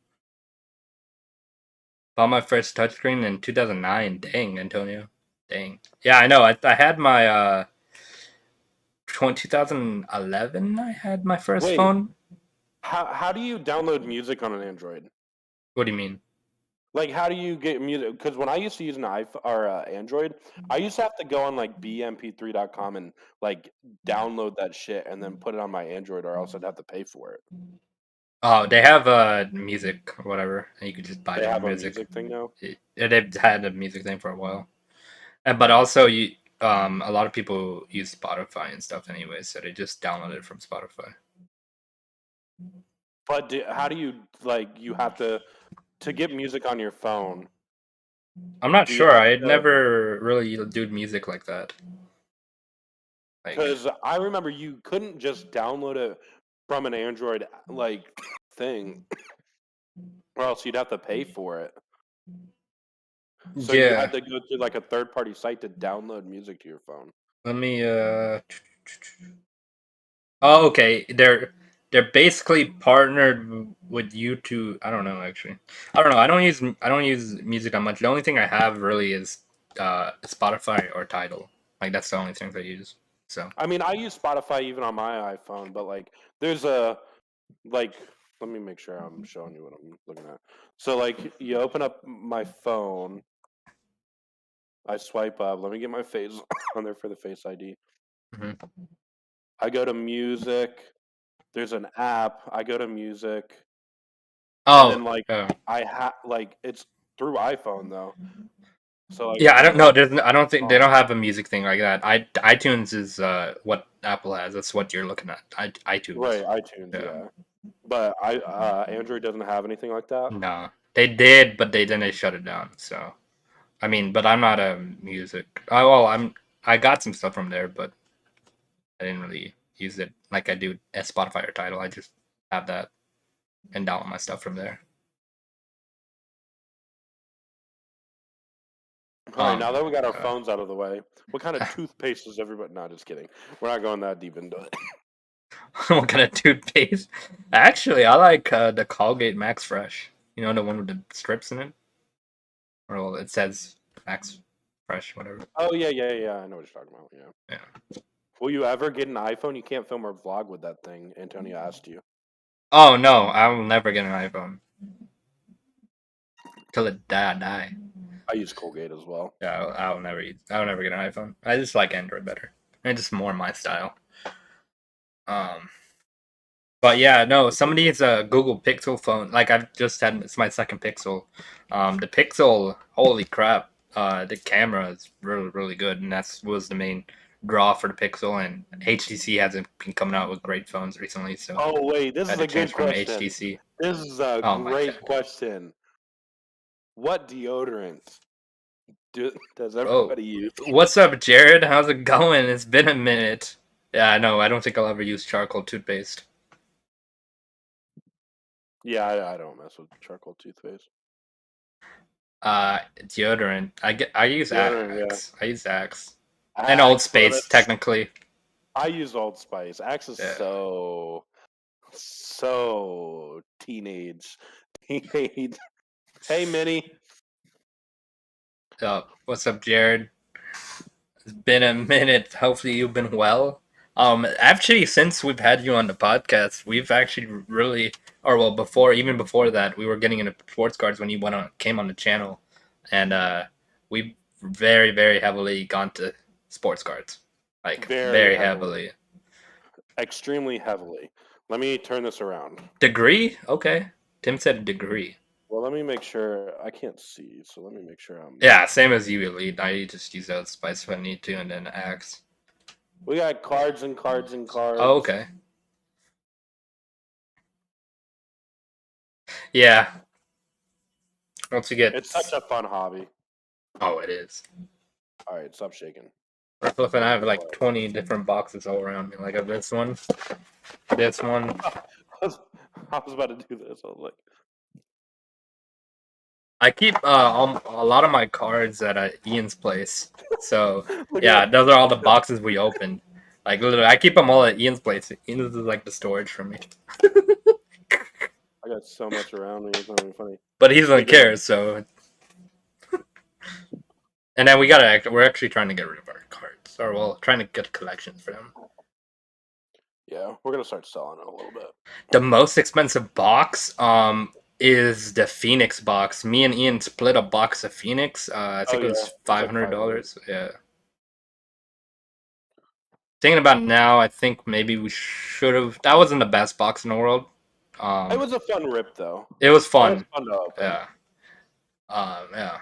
Bought my first touchscreen in 2009. Dang, Antonio. Dang. Yeah, I know. I had my 2011. I had my first phone. How do you download music on an Android? What do you mean? Like, how do you get music? Because when I used to use an iPhone or Android, I used to have to go on like bmp3.com and like download that shit and then put it on my Android, or else I'd have to pay for it. Oh, they have music or whatever, and you could just buy their music. They have a music thing now. They've had a music thing for a while, but also a lot of people use Spotify and stuff anyway, so they just download it from Spotify. But how do you you have to get music on your phone? I'm not sure. I never really do music like that. Because I remember you couldn't just download it from an Android thing, or else you'd have to pay for it. So you had to go to a third-party site to download music to your phone. Let me. Oh, okay. They're basically partnered with YouTube. I don't know, actually. I don't know. I don't use music that much. The only thing I have really is Spotify or Tidal. Like, that's the only things I use. So. I mean, I use Spotify even on my iPhone, but there's a let me make sure I'm showing you what I'm looking at. So you open up my phone, I swipe up. Let me get my face on there for the Face ID. Mm-hmm. I go to music. There's an app. I go to music. Oh, and then I it's through iPhone though. So like, Yeah, if I you don't know. go, I don't think they don't have a music thing like that. iTunes is what Apple has. That's what you're looking at. iTunes. right, iTunes, Yeah. yeah. But Android doesn't have anything like that. No, they did, but then they shut it down. So I mean, but I'm not a music. Oh, well, I got some stuff from there, but I didn't really use it like I do at Spotify or Tidal. I just have that and download my stuff from there. All right, now that we got our Uh, phones out of the way, what kind of toothpaste is everybody? No, just kidding. We're not going that deep into it. what kind of toothpaste? Actually, I like the Colgate Max Fresh. You know, the one with the strips in it, or well, it says Max Fresh, whatever. Oh yeah. I know what you're talking about. Yeah. Yeah. Will you ever get an iPhone? You can't film or vlog with that thing. Antonio asked you. Oh no, I will never get an iPhone till it die. I use Colgate as well. Yeah, I'll never use. I'll never get an iPhone. I just like Android better. It's just more my style. But yeah, no. Some of these Google Pixel phone, like I've just had, it's my second Pixel. The Pixel, holy crap! The camera is really really good, and that's was the main draw for the Pixel. And HTC hasn't been coming out with great phones recently, so Oh wait, this I is had a to good change from question. HTC. This is a Oh my great God. question. What deodorant does Oh, everybody use? what's up, Jared? How's it going? It's been a minute. Yeah, no, I don't think I'll ever use charcoal toothpaste. Yeah, I don't mess with charcoal toothpaste. Deodorant. I use Deodorant, yeah. Axe. I use Axe. And Old Axe, Space, well, that's- technically. I use Old Spice. Axe is Yeah. so teenage. Hey, Minnie. What's up, Jared? It's been a minute. Hopefully you've been well. Actually, since we've had you on the podcast, we've actually really, or well, even before that, we were getting into sports cards when you came on the channel, and we've very, very heavily gone to sports cards, like very heavily. Extremely heavily. Let me turn this around. Degree? Okay. Tim said degree. Well, let me make sure. I can't see, so let me make sure I'm. Yeah, same as you, Elite. I just use Old Spice if I need to, and then Axe. We got cards and cards and cards. Oh, okay. Yeah. Once you get... It's such a fun hobby. Oh, it is. All right, stop shaking. Flipping, I have like 20 different boxes all around me. Like I have this one, this one. I was about to do this. I was like, I keep a lot of my cards at Ian's place. So look yeah, at those are all the boxes we opened. Like literally, I keep them all at Ian's place. Ian's is like the storage for me. I got so much around me. It's not even funny. But he doesn't care, so. And then we're actually trying to get rid of our cards, or well, trying to get collections for them. Yeah, we're gonna start selling it a little bit. The most expensive box, is the Phoenix box. Me and Ian split a box of Phoenix. I think it was $500. Yeah. Thinking about it now, I think maybe we should have. That wasn't the best box in the world. It was a fun rip, though. It was fun. It was fun to open. Yeah. Yeah.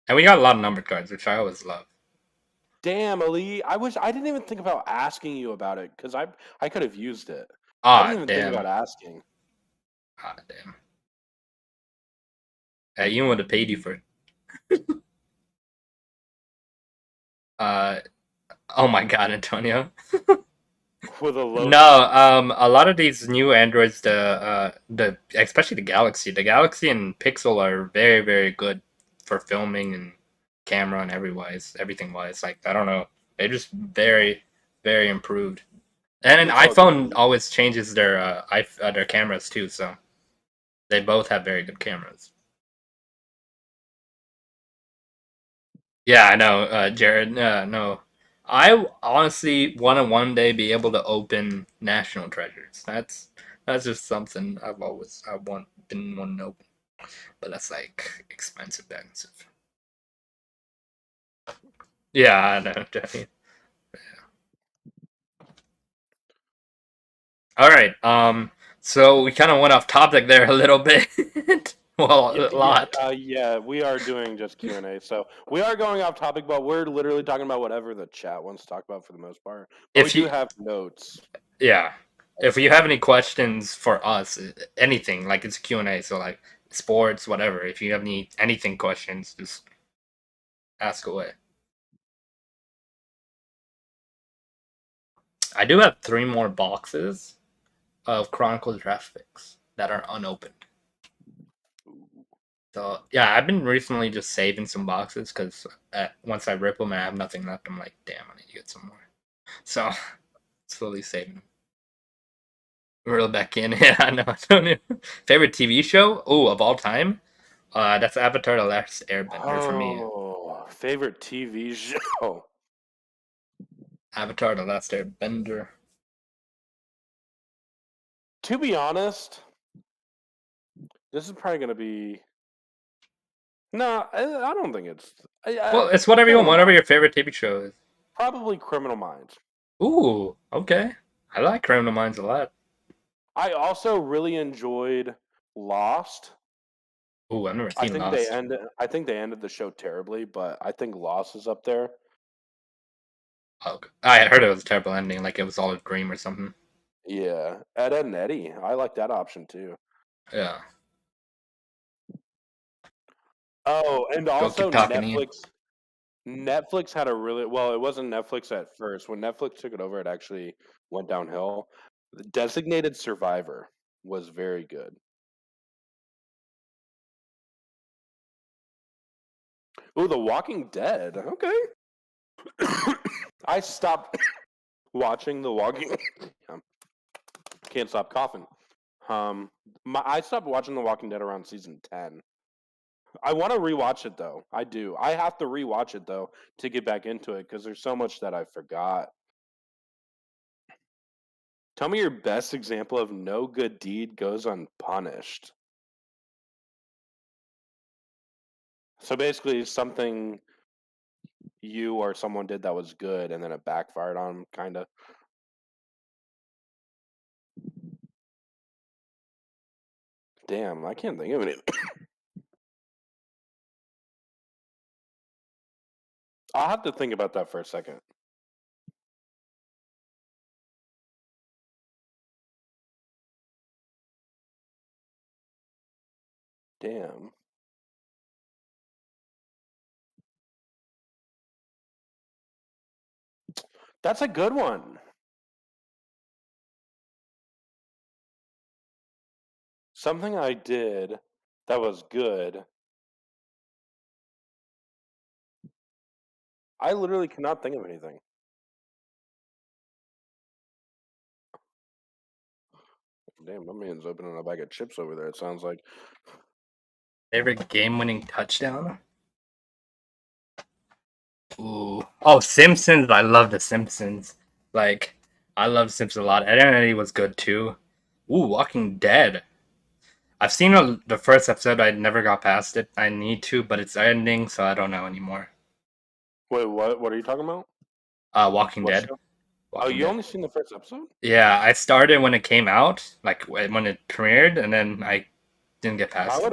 And we got a lot of numbered cards, which I always love. Damn, Ali. I didn't even think about asking you about it because I could have used it. I Ah, didn't even damn. think about asking. Ah, damn. Hey, Ian would have paid you for it. Oh my God, Antonio. With a low. No, a lot of these new Androids, the especially the Galaxy and Pixel are very, very good for filming and camera and everything wise. Like I don't know, they're just very, very improved. And an iPhone always changes their cameras too, so they both have very good cameras. Yeah, I know, Jared. No, I honestly want to one day be able to open National Treasures. That's just something been wanting to open, but that's like expensive. Yeah, I know, definitely. Yeah. All right. So we kind of went off topic there a little bit. Well, a lot. Yeah, we are doing just Q&A. So we are going off topic, but we're literally talking about whatever the chat wants to talk about for the most part. But If we you- do have notes. Yeah. If you have any questions for us, anything, like it's a Q&A, so like sports, whatever. If you have anything questions, just ask away. I do have 3 more boxes of Chronicle draft picks that are unopened. So yeah, I've been recently just saving some boxes because once I rip them and I have nothing left, I'm like, damn, I need to get some more. So slowly saving them. Reel back in. Yeah, I know. Favorite TV show? Oh, of all time? That's Avatar: The Last Airbender for me. Oh, favorite TV show. Avatar: The Last Airbender. To be honest, this is probably going to be. No, I don't think it's. Well, it's whatever you want. Whatever your favorite TV show is. Probably Criminal Minds. Ooh, okay. I like Criminal Minds a lot. I also really enjoyed Lost. Ooh, I've never seen Lost. I think they ended the show terribly, but I think Lost is up there. Oh, I had heard it was a terrible ending, like it was all a dream or something. Yeah, Ed and Eddie. I like that option too. Yeah. Oh, and also Ian. Netflix had a really it wasn't Netflix at first. When Netflix took it over, it actually went downhill. The Designated Survivor was very good. Oh, The Walking Dead. Okay. I stopped watching The Walking. Can't stop coughing. I stopped watching The Walking Dead around season 10. I want to rewatch it though. I do. I have to rewatch it though to get back into it because there's so much that I forgot. Tell me your best example of no good deed goes unpunished. So basically, something you or someone did that was good, and then it backfired on them, kind of. Damn, I can't think of anything. I'll have to think about that for a second. Damn. That's a good one. Something I did that was good. I literally cannot think of anything. Damn, my man's opening a bag of chips over there, it sounds like. Favorite game-winning touchdown? Ooh. Oh, Simpsons. I love The Simpsons. Like, I love Simpsons a lot. Identity was good too. Ooh, Walking Dead. I've seen the first episode. I never got past it. I need to, but it's ending, so I don't know anymore. Wait, what are you talking about? Walking What Dead. show? Walking You Dead. only seen the first episode? Yeah, I started when it came out, like when it premiered, and then I didn't get past I it. would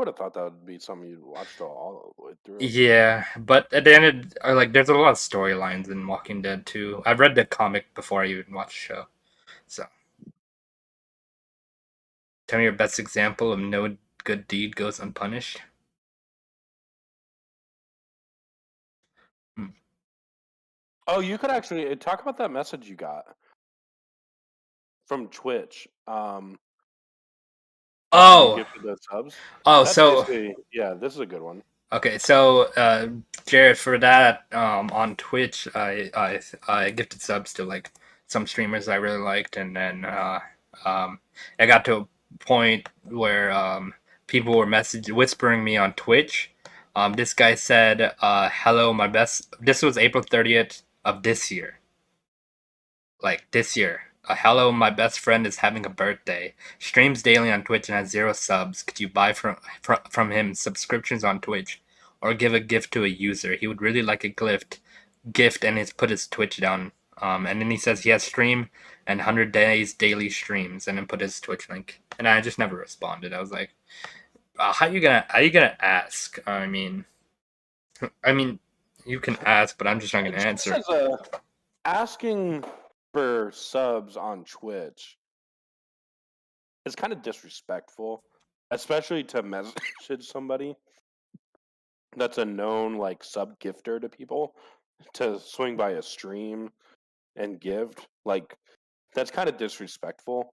have thought that would be something you'd watch all the way through. Yeah, but at the end, there's a lot of storylines in Walking Dead too. I've read the comic before I even watched the show. So, tell me your best example of no good deed goes unpunished. Oh, you could actually talk about that message you got from Twitch. Oh, Gifted those subs. That's so yeah, this is a good one. Okay, so Jared, for that on Twitch, I gifted subs to like some streamers I really liked, and then I got to a point where people were whispering me on Twitch. This guy said, "Hello, my best." This was April 30th of this year. Like this year. Hello, my best friend is having a birthday. Streams daily on Twitch and has 0 subs. Could you buy from him subscriptions on Twitch, or give a gift to a user? He would really like a gift, and he's put his Twitch down. And then he says he has stream and 100 days daily streams, and then put his Twitch link. And I just never responded. I was like, How you gonna ask? I mean, you can ask, but I'm just not gonna answer. Asking for subs on Twitch is kind of disrespectful, especially to message somebody that's a known like sub gifter to people to swing by a stream and gift. Like that's kind of disrespectful.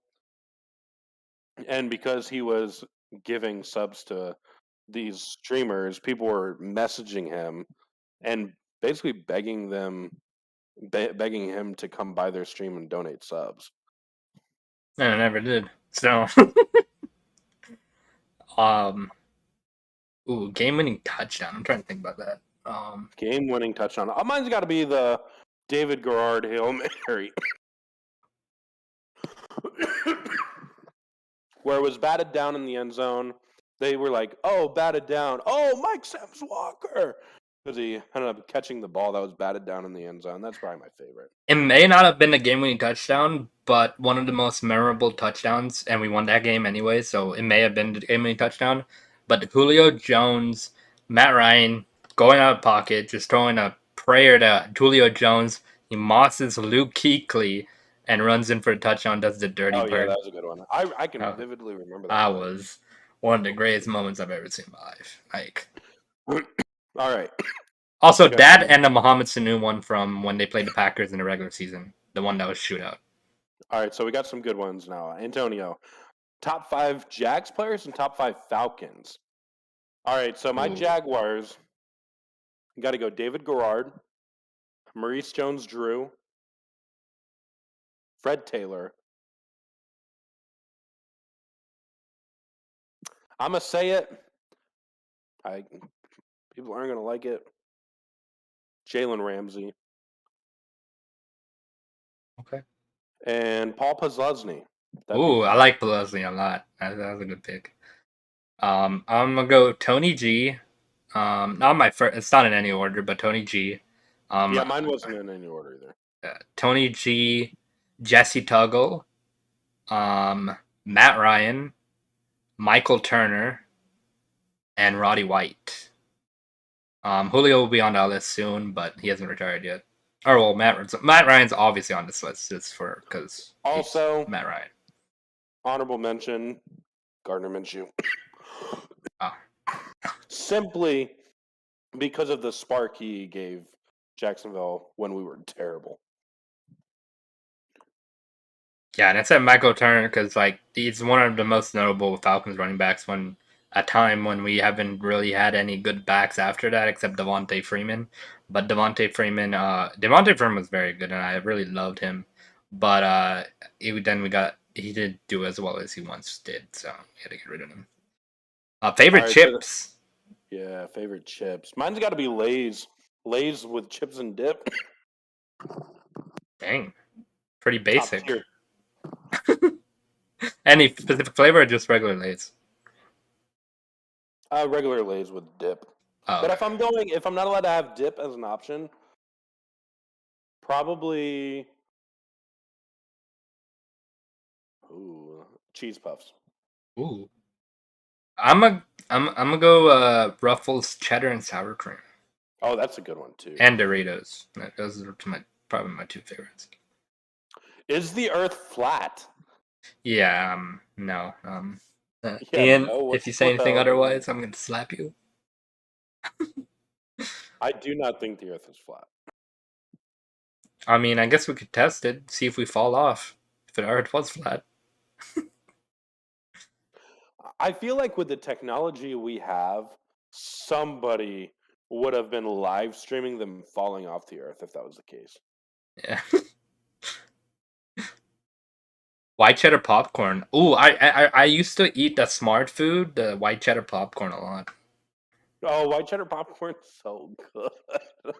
And because he was giving subs to these streamers, people were messaging him and basically begging him to come by their stream and donate subs. And I never did. So, game-winning touchdown. I'm trying to think about that. Game-winning touchdown. Mine's got to be the David Garrard Hail Mary, where it was batted down in the end zone. They were like, "Oh, batted down! Oh, Mike Sam's Walker!" Because he ended up catching the ball that was batted down in the end zone. That's probably my favorite. It may not have been a game-winning touchdown, but one of the most memorable touchdowns, and we won that game anyway, so it may have been the game-winning touchdown. But Julio Jones, Matt Ryan going out of pocket, just throwing a prayer to Julio Jones. He mosses Luke Kuechly and runs in for a touchdown, does the dirty bird. Yeah, that was a good one. I can vividly remember that. That was one of the greatest moments I've ever seen in my life. Like, all right. Also, okay. That and the Mohamed Sanu one from when they played the Packers in the regular season, the one that was shootout. All right, so we got some good ones now. Antonio, top 5 Jags players and top 5 Falcons. All right, so my Jaguars, got to go David Garrard, Maurice Jones-Drew, Fred Taylor. I'm going to say it. People aren't going to like it. Jalen Ramsey. Okay. And Paul Posluszny. Ooh, I like Posluszny a lot. That was a good pick. I'm gonna go Tony G. Not my first. It's not in any order, but Tony G. Yeah, mine wasn't in any order either. Tony G, Jesse Tuggle, Matt Ryan, Michael Turner, and Roddy White. Julio will be on that list soon, but he hasn't retired yet. Or well, Matt Ryan's obviously on this list just because also Matt Ryan. Honorable mention, Gardner Minshew. Oh. Simply because of the spark he gave Jacksonville when we were terrible. Yeah, and I said Michael Turner because like he's one of the most notable Falcons running backs when a time when we haven't really had any good backs after that except Devontae Freeman. But Devontae Freeman was very good and I really loved him. But he didn't do as well as he once did, so we had to get rid of him. Favorite right, chips? Yeah, favorite chips. Mine's got to be Lay's. Lay's with chips and dip. Dang, pretty basic. Any specific flavor or just regular Lay's? Regular Lay's with dip. Oh, but okay. if I'm not allowed to have dip as an option, probably cheese puffs. Ooh. I'm gonna go Ruffles cheddar and sour cream. Oh, that's a good one too. And Doritos. Those are probably my 2 favorites. Is the Earth flat? Yeah. No. Ian, if you say anything otherwise, I'm gonna slap you. I do not think the Earth is flat. I mean, I guess we could test it, see if we fall off. If the Earth was flat. I feel like with the technology we have, somebody would have been live streaming them falling off the Earth if that was the case. Yeah. White cheddar popcorn. Ooh, I used to eat the Smart Food, the white cheddar popcorn a lot. Oh, white cheddar popcorn's so good.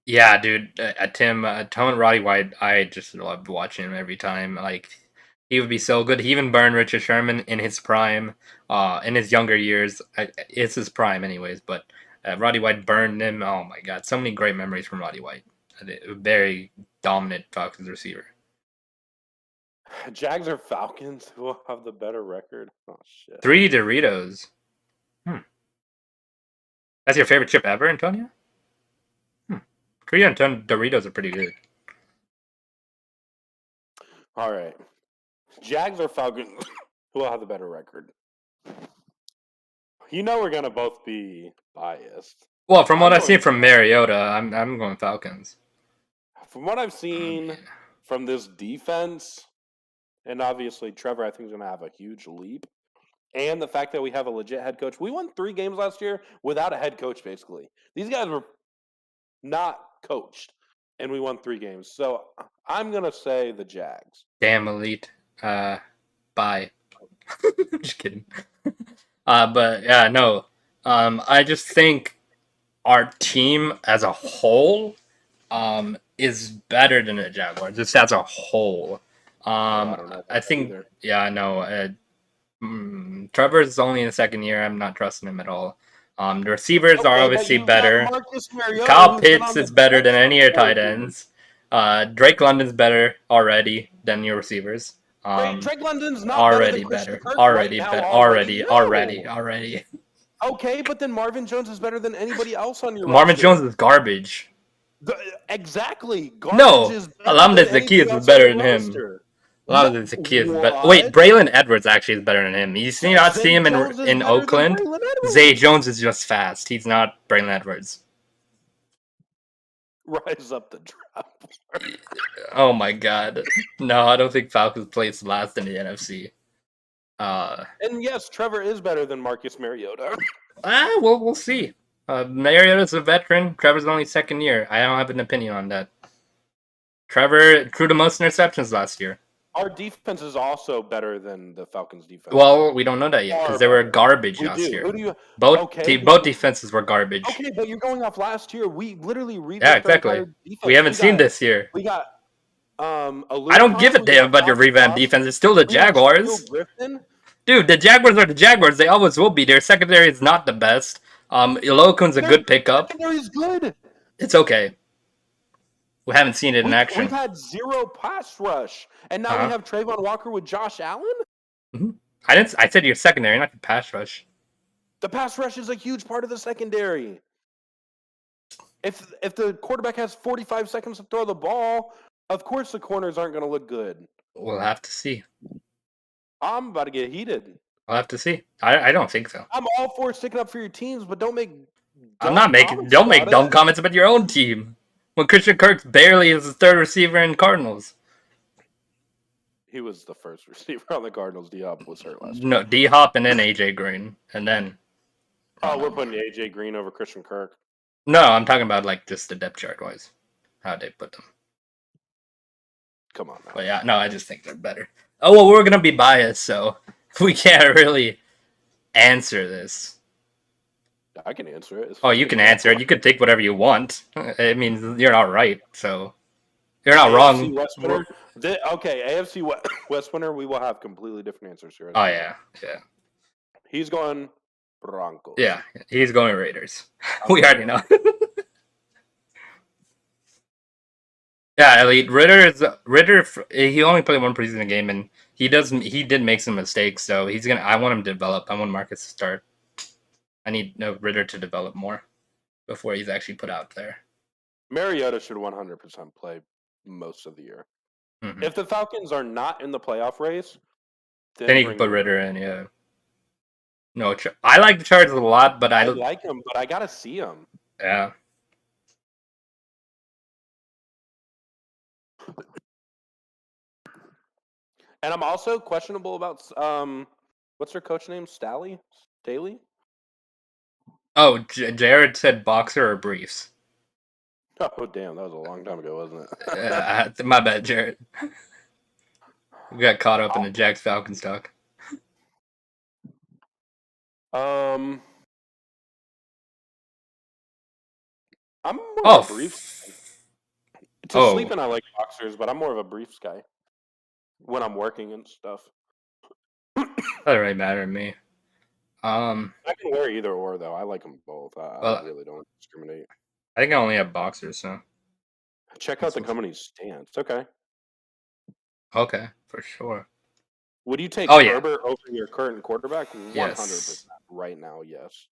Yeah, dude. Tim and Roddy White, I just loved watching him every time. Like, he would be so good. He even burned Richard Sherman in his prime, in his younger years. It's his prime anyways, but Roddy White burned him. Oh my God, so many great memories from Roddy White. A very dominant Falcons receiver. Jags or Falcons? Who will have the better record? Oh shit. 3 Doritos. That's your favorite chip ever, Antonio? 3 Doritos are pretty good. All right. Jags or Falcons? Who will have the better record? You know we're gonna both be biased. Well, from what I'm I've seen going- from Mariota, I'm going Falcons. From what I've seen from this defense, and obviously Trevor, I think, is going to have a huge leap. And the fact that we have a legit head coach. We won 3 games last year without a head coach, basically. These guys were not coached, and we won 3 games. So I'm going to say the Jags. Damn, Elite. Bye. Just kidding. But yeah, no. I just think our team as a whole is better than the Jaguars, just as a whole. I don't know about I that think, either. yeah, I know. Trevor's only in the second year. I'm not trusting him at all. The receivers are Okay, but obviously you got better. Marcus Mariota, Kyle who's been Pitts on the is better than bench any for of your 4 tight years. ends. Drake London's better already than your receivers. Drake London's not Already better than Christian better. Kirk Already right now. better. No. Already. Okay, but then Marvin Jones is better than anybody else on your Marvin roster. Jones is garbage. Exactly. No, Garbage is Alumnus better than Zacchaeus anything is else better on than your him. roster. Alumnus Zacchaeus is better. What? Wait, Braylon Edwards actually is better than him. You see, not Zay see him Jones is in better than Oakland. Braylon Edwards. Zay Jones is just fast. He's not Braylon Edwards. Rise up the drop. Oh my god. No, I don't think Falcons placed last in the NFC. And yes, Trevor is better than Marcus Mariota. We'll see. Mariota's a veteran. Trevor's only second year. I don't have an opinion on that. Trevor threw the most interceptions last year. Our defense is also better than the Falcons' defense. Well, we don't know that yet because they were garbage we last do. year. Who do you? Both Okay, both defenses were garbage. Okay, but you're going off last year. We literally rebuilt Yeah, our exactly. entire defense. We haven't seen this year. We got I don't give a damn about your revamped defense. It's still the We got Jaguars. Shaquille Griffin. Dude, the Jaguars are the Jaguars. They always will be. Their secondary is not the best. Ilokun's a good pickup. Secondary is good. It's okay. We haven't seen it in action. We've had 0 pass rush, and now we have Trayvon Walker with Josh Allen. I said your secondary, not your pass rush. The pass rush is a huge part of the secondary. If the quarterback has 45 seconds to throw the ball, of course the corners aren't going to look good. We'll have to see. I'm about to get heated. We'll have to see. I don't think so. I'm all for sticking up for your teams, but don't make. Don't make dumb comments about your own team. When Christian Kirk barely is the third receiver in Cardinals. He was the first receiver on the Cardinals. D-Hop was hurt last year. No, D-Hop and then AJ Green. And then... Oh, we're putting AJ Green over Christian Kirk. No, I'm talking about like just the depth chart wise. How they put them. Come on now. But yeah, no, I just think they're better. Oh, well, we're going to be biased, so we can't really answer this. I can answer it. Oh, you can answer it. You can think whatever you want. It means you're not right, so you're not wrong. West winner. AFC West winner. We will have completely different answers here. Oh yeah. He's going Broncos. Yeah, he's going Raiders. We already know. Yeah, Elite Ritter. He only played one preseason game, and he did make some mistakes. So he's gonna. I want him to develop. I want Marcus to start. I need Ritter to develop more before he's actually put out there. Mariota should 100% play most of the year. Mm-hmm. If the Falcons are not in the playoff race, then he can put Ritter in. Yeah. No, I like the Chargers a lot, but I like him, but I gotta see him. Yeah. And I'm also questionable about what's her coach name? Staley? Oh, Jared said boxer or briefs. Oh damn, that was a long time ago, wasn't it? My bad, Jared. We got caught up in the Jags Falcons talk. I'm more of a brief. To sleeping, I like boxers, but I'm more of a briefs guy when I'm working and stuff. Doesn't really matter to me. I can wear either or though. I like them both. I really don't discriminate. I think I only have boxers, so check out the company's stance. Okay. for sure. Would you take Oh, yeah. Herbert over your current quarterback? 100% Yes. right now, yes.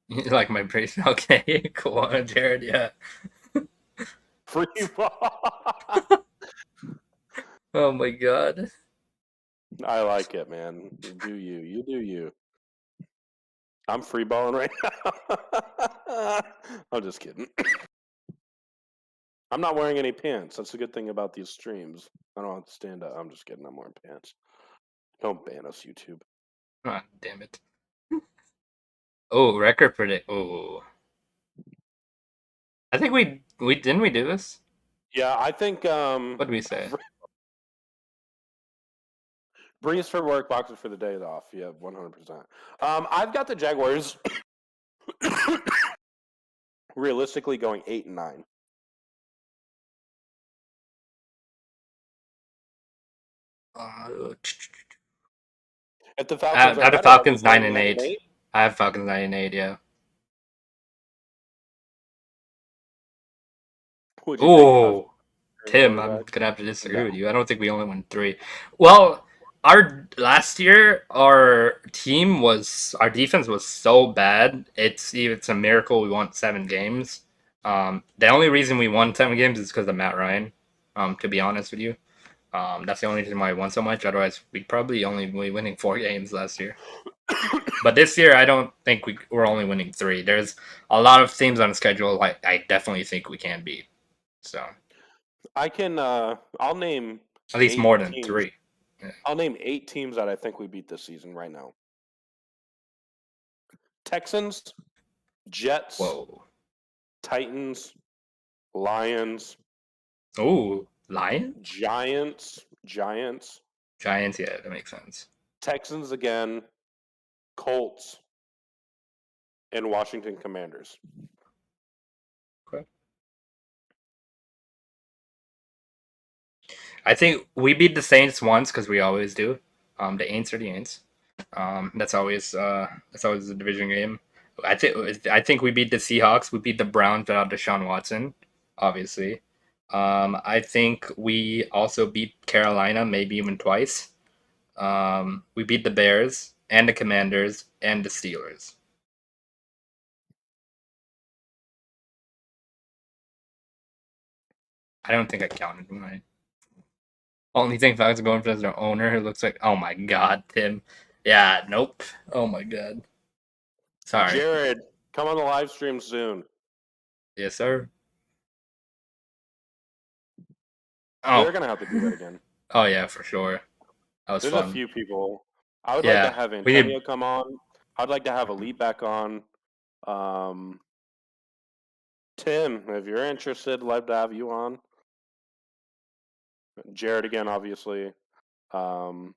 You like my brace? Okay, cool, Jared. Yeah. Free ball. Oh my god. I like it, man. You do you. You do you. I'm free balling right now. I'm just kidding. I'm not wearing any pants. That's the good thing about these streams. I don't have to stand up. I'm just kidding. I'm wearing pants. Don't ban us, YouTube. Ah, damn it. Oh, record predict. Oh, I think we didn't we do this? Yeah, I think What did we say? Breeze for work, boxes for the day off. Yeah, 100%. I've got the Jaguars realistically going 8-9. If the Falcons I are have the better, are we Falcons going 9-8. I have Falcons 9-8. Yeah. Would you take Cousins? Oh, Tim, I'm Quarterback? gonna have to disagree No. with you. I don't think we only won 3. Well, our last year, our defense was so bad. It's a miracle we won 7 games. The only reason we won 7 games is because of Matt Ryan. To be honest with you, that's the only reason why we won so much. Otherwise, we'd probably only be winning 4 games last year. But this year, I don't think we're only winning 3. There's a lot of teams on the schedule. I definitely think we can beat. So I can. I'll name at least 8 more than teams. 3. Yeah. I'll name 8 teams that I think we beat this season right now. Texans, Jets, Whoa. Titans, Lions, Oh, Lion? Giants, Giants, yeah, that makes sense. Texans again, Colts, and Washington Commanders. Okay. I think we beat the Saints once because we always do. The Aints are the Aints. That's always a division game. I think we beat the Seahawks. We beat the Browns without Deshaun Watson, obviously. I think we also beat Carolina, maybe even twice. We beat the Bears and the Commanders and the Steelers. I don't think I counted mine. Only thing Falcons are going for is their owner, who looks like, oh my god, Tim. Yeah, nope. Oh my god. Sorry. Jared, come on the live stream soon. Yes, sir. We're gonna have to do that again. Oh yeah, for sure. That was There's fun. a few people. I would like to have Antonio come on. I'd like to have Elite back on. Tim, if you're interested, I'd love to have you on. Jared again, obviously. Damn,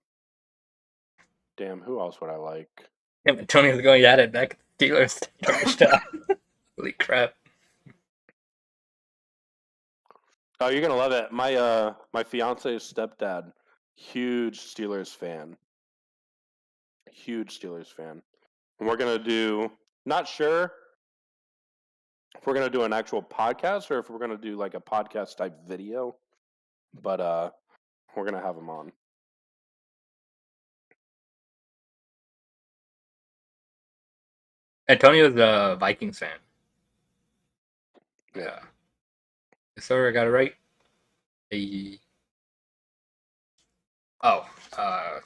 who else would I like? Yeah, Antonio's going at it back at the Steelers touchdown. Holy crap. Oh, you're gonna love it. My fiance's stepdad, huge Steelers fan. Huge Steelers fan. And we're gonna do, not sure if we're gonna do an actual podcast or if we're gonna do like a podcast type video, but we're gonna have him on. Antonio's a Vikings fan. Yeah. Yes, sir, I got it right. Hey. Oh, crap.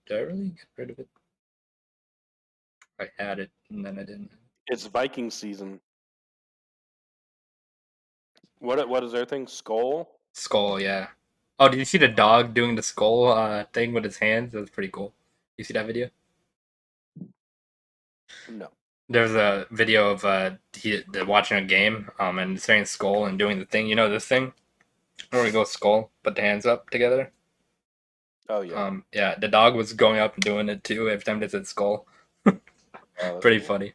Did I really get rid of it? I had it and then I didn't. It's Viking season. What is their thing? Skull? Skull, yeah. Oh, did you see the dog doing the skull thing with his hands? That was pretty cool. You see that video? No. There's a video of they're watching a game and saying skull and doing the thing. You know this thing where we go skull, put the hands up together. Oh yeah. Yeah, the dog was going up and doing it too every time they said skull. Pretty cool. funny.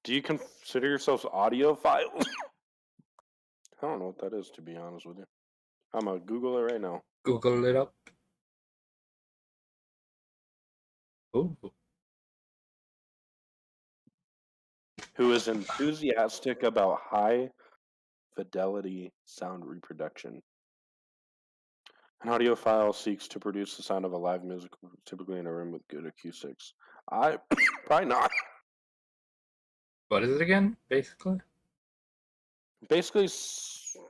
Do you consider yourselves audiophiles? I don't know what that is, to be honest with you. I'm gonna Google it right now. Google it up. Ooh. Who is enthusiastic about high fidelity sound reproduction. An audiophile seeks to produce the sound of a live music, typically in a room with good acoustics. I probably not. What is it again, basically? Basically,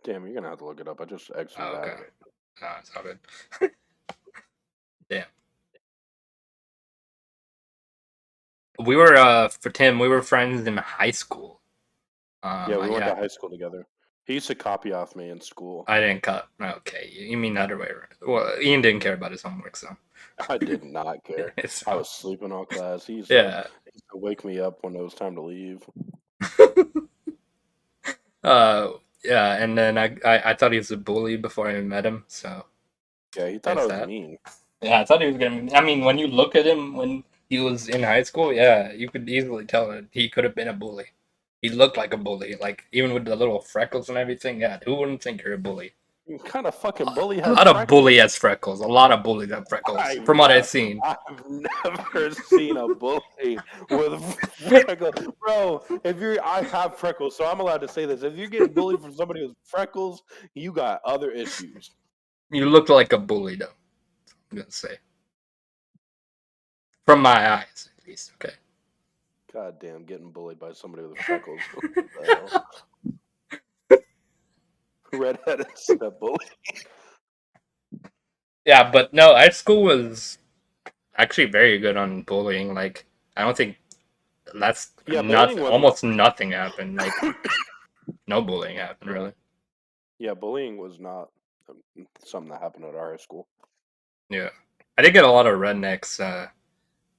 damn, you're gonna have to look it up. I just exited Oh, out okay. of it. No, it's all good. Damn. We were for Tim. We were friends in high school. Yeah, we went to high school together. He used to copy off me in school. I didn't cut. Okay, you mean the other way around. Well, Ian didn't care about his homework, so. I did not care. So, I was sleeping all class. He used yeah. to wake me up when it was time to leave. Yeah, and then I thought he was a bully before I met him, so. Yeah, he thought I was mean. Yeah, I thought he was gonna. I mean, when you look at him when he was in high school, yeah, you could easily tell that he could have been a bully. He looked like a bully, like even with the little freckles and everything. Yeah, who wouldn't think you're a bully? What kind of fucking bully has A lot of freckles? bully has freckles. A lot of bullies have freckles, from what I've seen. I've never seen a bully with freckles. Bro, I have freckles, so I'm allowed to say this. If you're getting bullied from somebody with freckles, you got other issues. You look like a bully, though. I'm gonna say, from my eyes, at least. Okay. God damn, getting bullied by somebody with freckles. Redheaded step bully. Yeah, but no, our school was actually very good on bullying. Like, I don't think almost nothing happened. Like, no bullying happened, really. Yeah, bullying was not something that happened at our high school. Yeah. I did get a lot of rednecks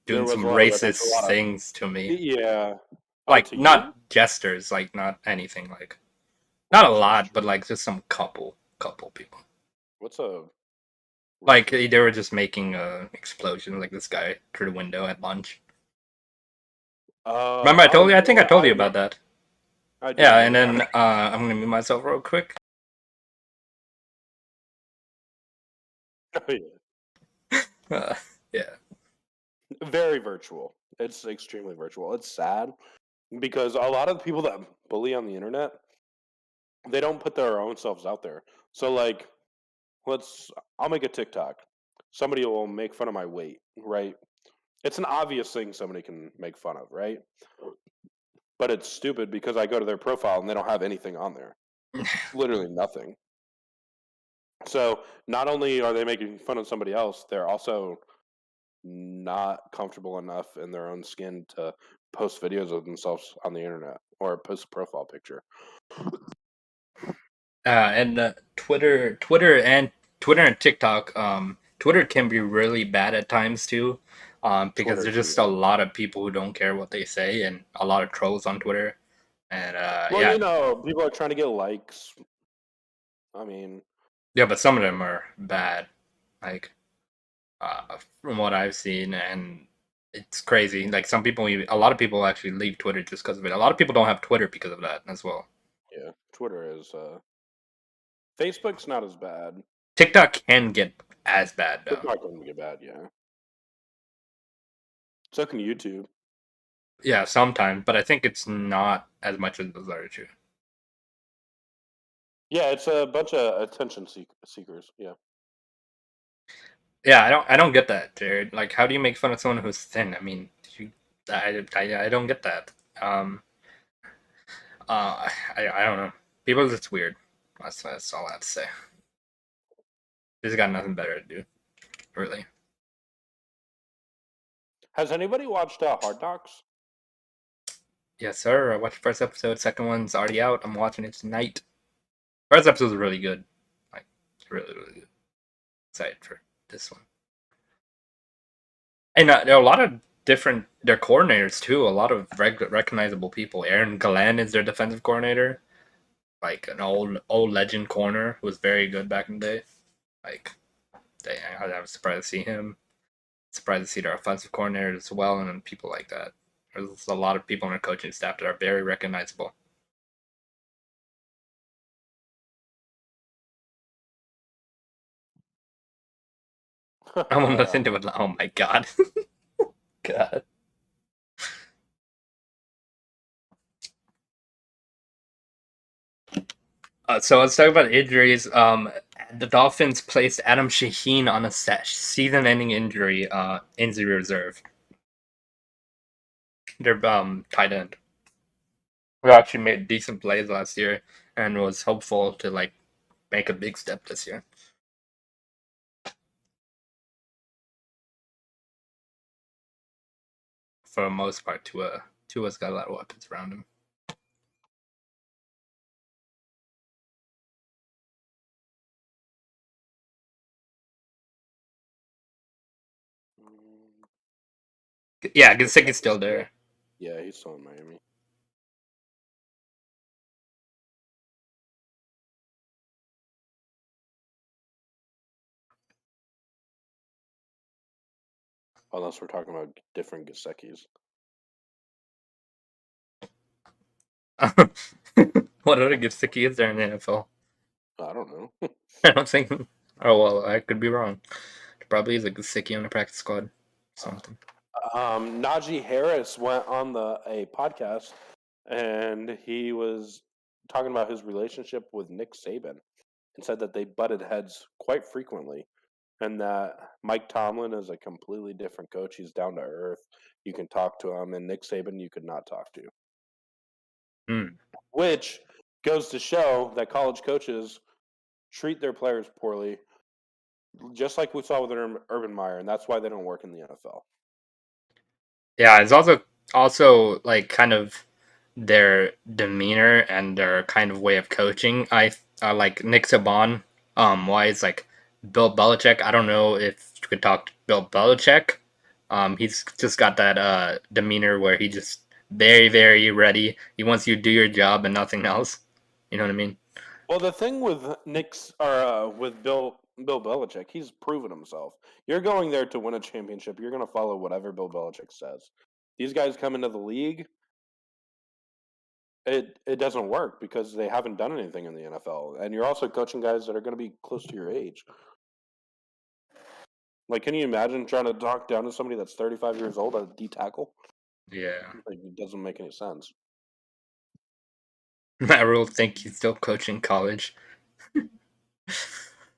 doing some racist things to me. Yeah. Like, not jesters, like, not anything, like, not a lot, but, like, just some couple people. What's a... Like, they were just making an explosion, like this guy through the window at lunch. Remember I told you? I think I told you about that. Yeah, and then I'm going to mute myself real quick. Yeah. Very virtual. It's extremely virtual. It's sad because a lot of the people that bully on the internet, they don't put their own selves out there. So, like, I'll make a TikTok. Somebody will make fun of my weight, right? It's an obvious thing somebody can make fun of, right? But it's stupid because I go to their profile and they don't have anything on there. Literally nothing. So not only are they making fun of somebody else, they're also not comfortable enough in their own skin to post videos of themselves on the internet or post a profile picture. And Twitter and TikTok. Twitter can be really bad at times too, because there's just a lot of people who don't care what they say, and a lot of trolls on Twitter. And well, you know, people are trying to get likes. I mean, yeah, but some of them are bad, like from what I've seen, and it's crazy. Like a lot of people actually leave Twitter just because of it. A lot of people don't have Twitter because of that as well. Yeah, Twitter is. Facebook's not as bad. TikTok can get as bad though. TikTok can get bad, yeah. So can YouTube. Yeah, sometimes, but I think it's not as much as those other two. Yeah, it's a bunch of attention seekers. Yeah. Yeah, I don't get that, Jared. Like, how do you make fun of someone who's thin? I mean, I don't get that. I don't know. People, it's weird. That's all I have to say. He's got nothing better to do, really. Has anybody watched Hard Knocks? Yes, sir. I watched the first episode. Second one's already out. I'm watching it tonight. First episode was really good. Like, really, really good. Excited for this one. And there are a lot of their coordinators, too. A lot of recognizable people. Aaron Glenn is their defensive coordinator. Like, an old legend corner who was very good back in the day. Like, I was surprised to see him. Surprised to see their offensive coordinator as well, and then people like that. There's a lot of people on their coaching staff that are very recognizable. I want nothing to it. Oh my god. God. So let's talk about injuries. The Dolphins placed Adam Shaheen on a season-ending injury reserve. Their tight end, who actually made decent plays last year and was hopeful to like make a big step this year. For the most part, Tua's got a lot of weapons around him. Yeah, Gesicki's still there. Yeah, he's still in Miami. Unless we're talking about different Gesicki's. What other Gesicki is there in the NFL? I don't know. I don't think. Oh well, I could be wrong. There probably is a Gesicki on the practice squad. Something. Najee Harris went on a podcast and he was talking about his relationship with Nick Saban and said that they butted heads quite frequently and that Mike Tomlin is a completely different coach. He's down to earth. You can talk to him, and Nick Saban you could not talk to. Which goes to show that college coaches treat their players poorly, just like we saw with Urban Meyer, and that's why they don't work in the NFL. Yeah, it's also like kind of their demeanor and their kind of way of coaching. I like Nick Saban. Why it's like Bill Belichick. I don't know if you could talk to Bill Belichick. He's just got that demeanor where he just very very ready. He wants you to do your job and nothing else. You know what I mean? Well, the thing with with Bill Belichick, he's proven himself. You're going there to win a championship. You're going to follow whatever Bill Belichick says. These guys come into the league. It doesn't work because they haven't done anything in the NFL, and you're also coaching guys that are going to be close to your age. Like, can you imagine trying to talk down to somebody that's 35 years old at D tackle? Yeah. Like, it doesn't make any sense. Matt Rule think he's still coaching college.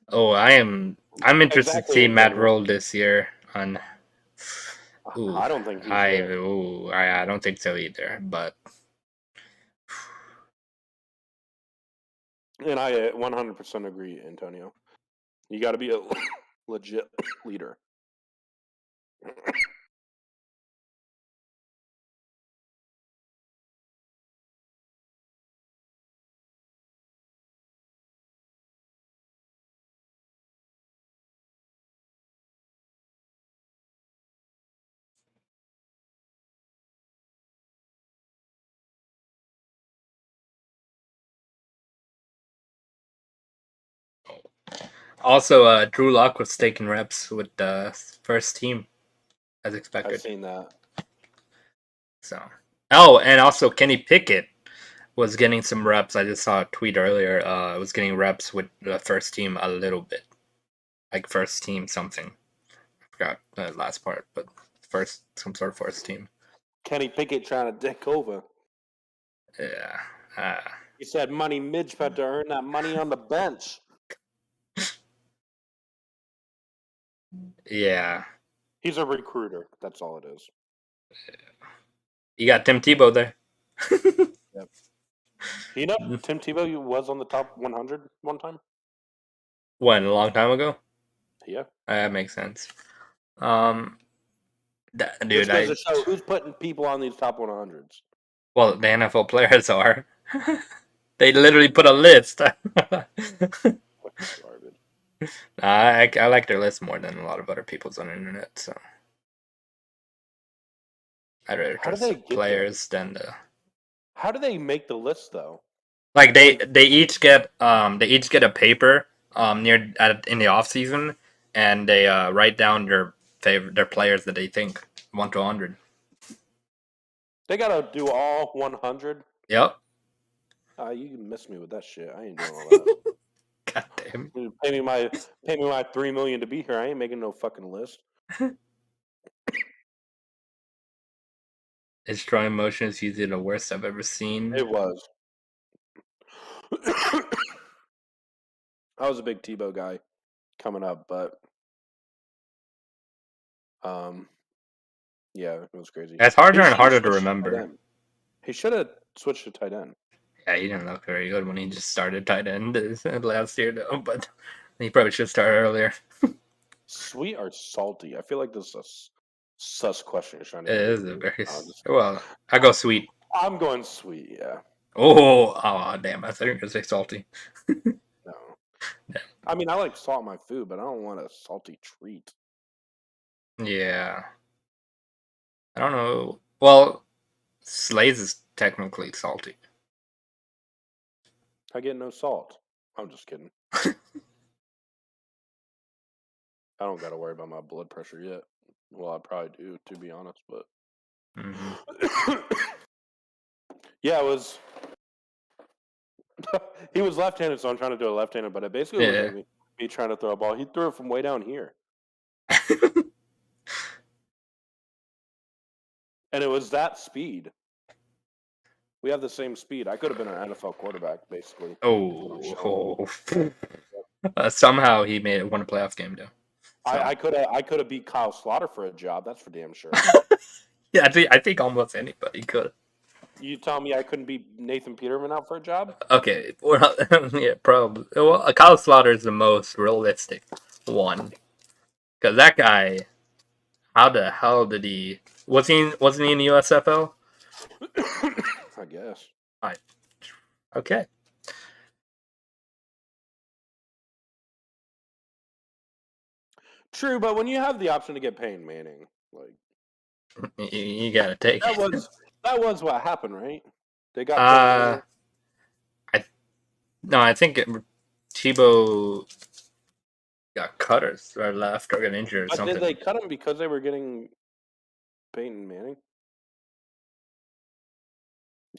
Oh, I'm interested to see Matt Rule this year on. Ooh, I don't think he's I don't think so either. But and I 100% agree, Antonio. You got to be a legit leader. also, Drew Lock was taking reps with the first team, as expected. I've seen that. So, and also Kenny Pickett was getting some reps. I just saw a tweet earlier. Was getting reps with the first team a little bit, like first team something. I forgot the last part, but some sort of first team. Kenny Pickett trying to dick over. Yeah. He said money Midge had to earn that money on the bench. Yeah. He's a recruiter. That's all it is. You got Tim Tebow there. Yep. You know, Tim Tebow was on the top 100 one time. When, a long time ago? Yeah. That makes sense. Dude, Which goes to show who's putting people on these top 100s. Well, the NFL players are. They literally put a list. I like their list more than a lot of other people's on the internet, so I'd rather trust players than the. How do they make the list though? Like they each get a paper in the off season, and they write down their players that they think 1 to 100. They gotta do all 100. Yep. You can miss me with that shit. I ain't doing all that. God damn. Pay me my $3 million to be here. I ain't making no fucking list. Destroying motion is usually the worst I've ever seen. It was. I was a big Tebow guy coming up, but yeah, it was crazy. It's harder and should've harder to switched tight remember. end. He should have switched to tight end. Yeah, he didn't look very good when he just started tight end last year, though. But he probably should start earlier. Sweet or salty? I feel like this is a sus question. Trying to It get is me. a very well. I go sweet. I'm going sweet. Yeah. Oh, damn! I thought you were gonna say salty. No. Yeah. I mean, I like salt in my food, but I don't want a salty treat. Yeah. I don't know. Well, Slays is technically salty. I get no salt. I'm just kidding. I don't got to worry about my blood pressure yet. Well, I probably do, to be honest, but yeah, it was. He was left-handed, so I'm trying to do a left-handed, but it basically was like me trying to throw a ball. He threw it from way down here, and it was that speed. We have the same speed. I could have been an NFL quarterback, basically. Somehow he made it won a playoff game, though. So. I could have beat Kyle Slaughter for a job. That's for damn sure. Yeah, I think almost anybody could. You tell me I couldn't beat Nathan Peterman out for a job? Okay, well, yeah, probably. Well, Kyle Slaughter is the most realistic one, because that guy, how the hell did he? Wasn't he in the USFL? I guess. Okay. True, but when you have the option to get Peyton Manning, like you gotta take it. That was what happened, right? They got. I think Tebow got cut or left or got injured or something. Did they cut him because they were getting Peyton Manning?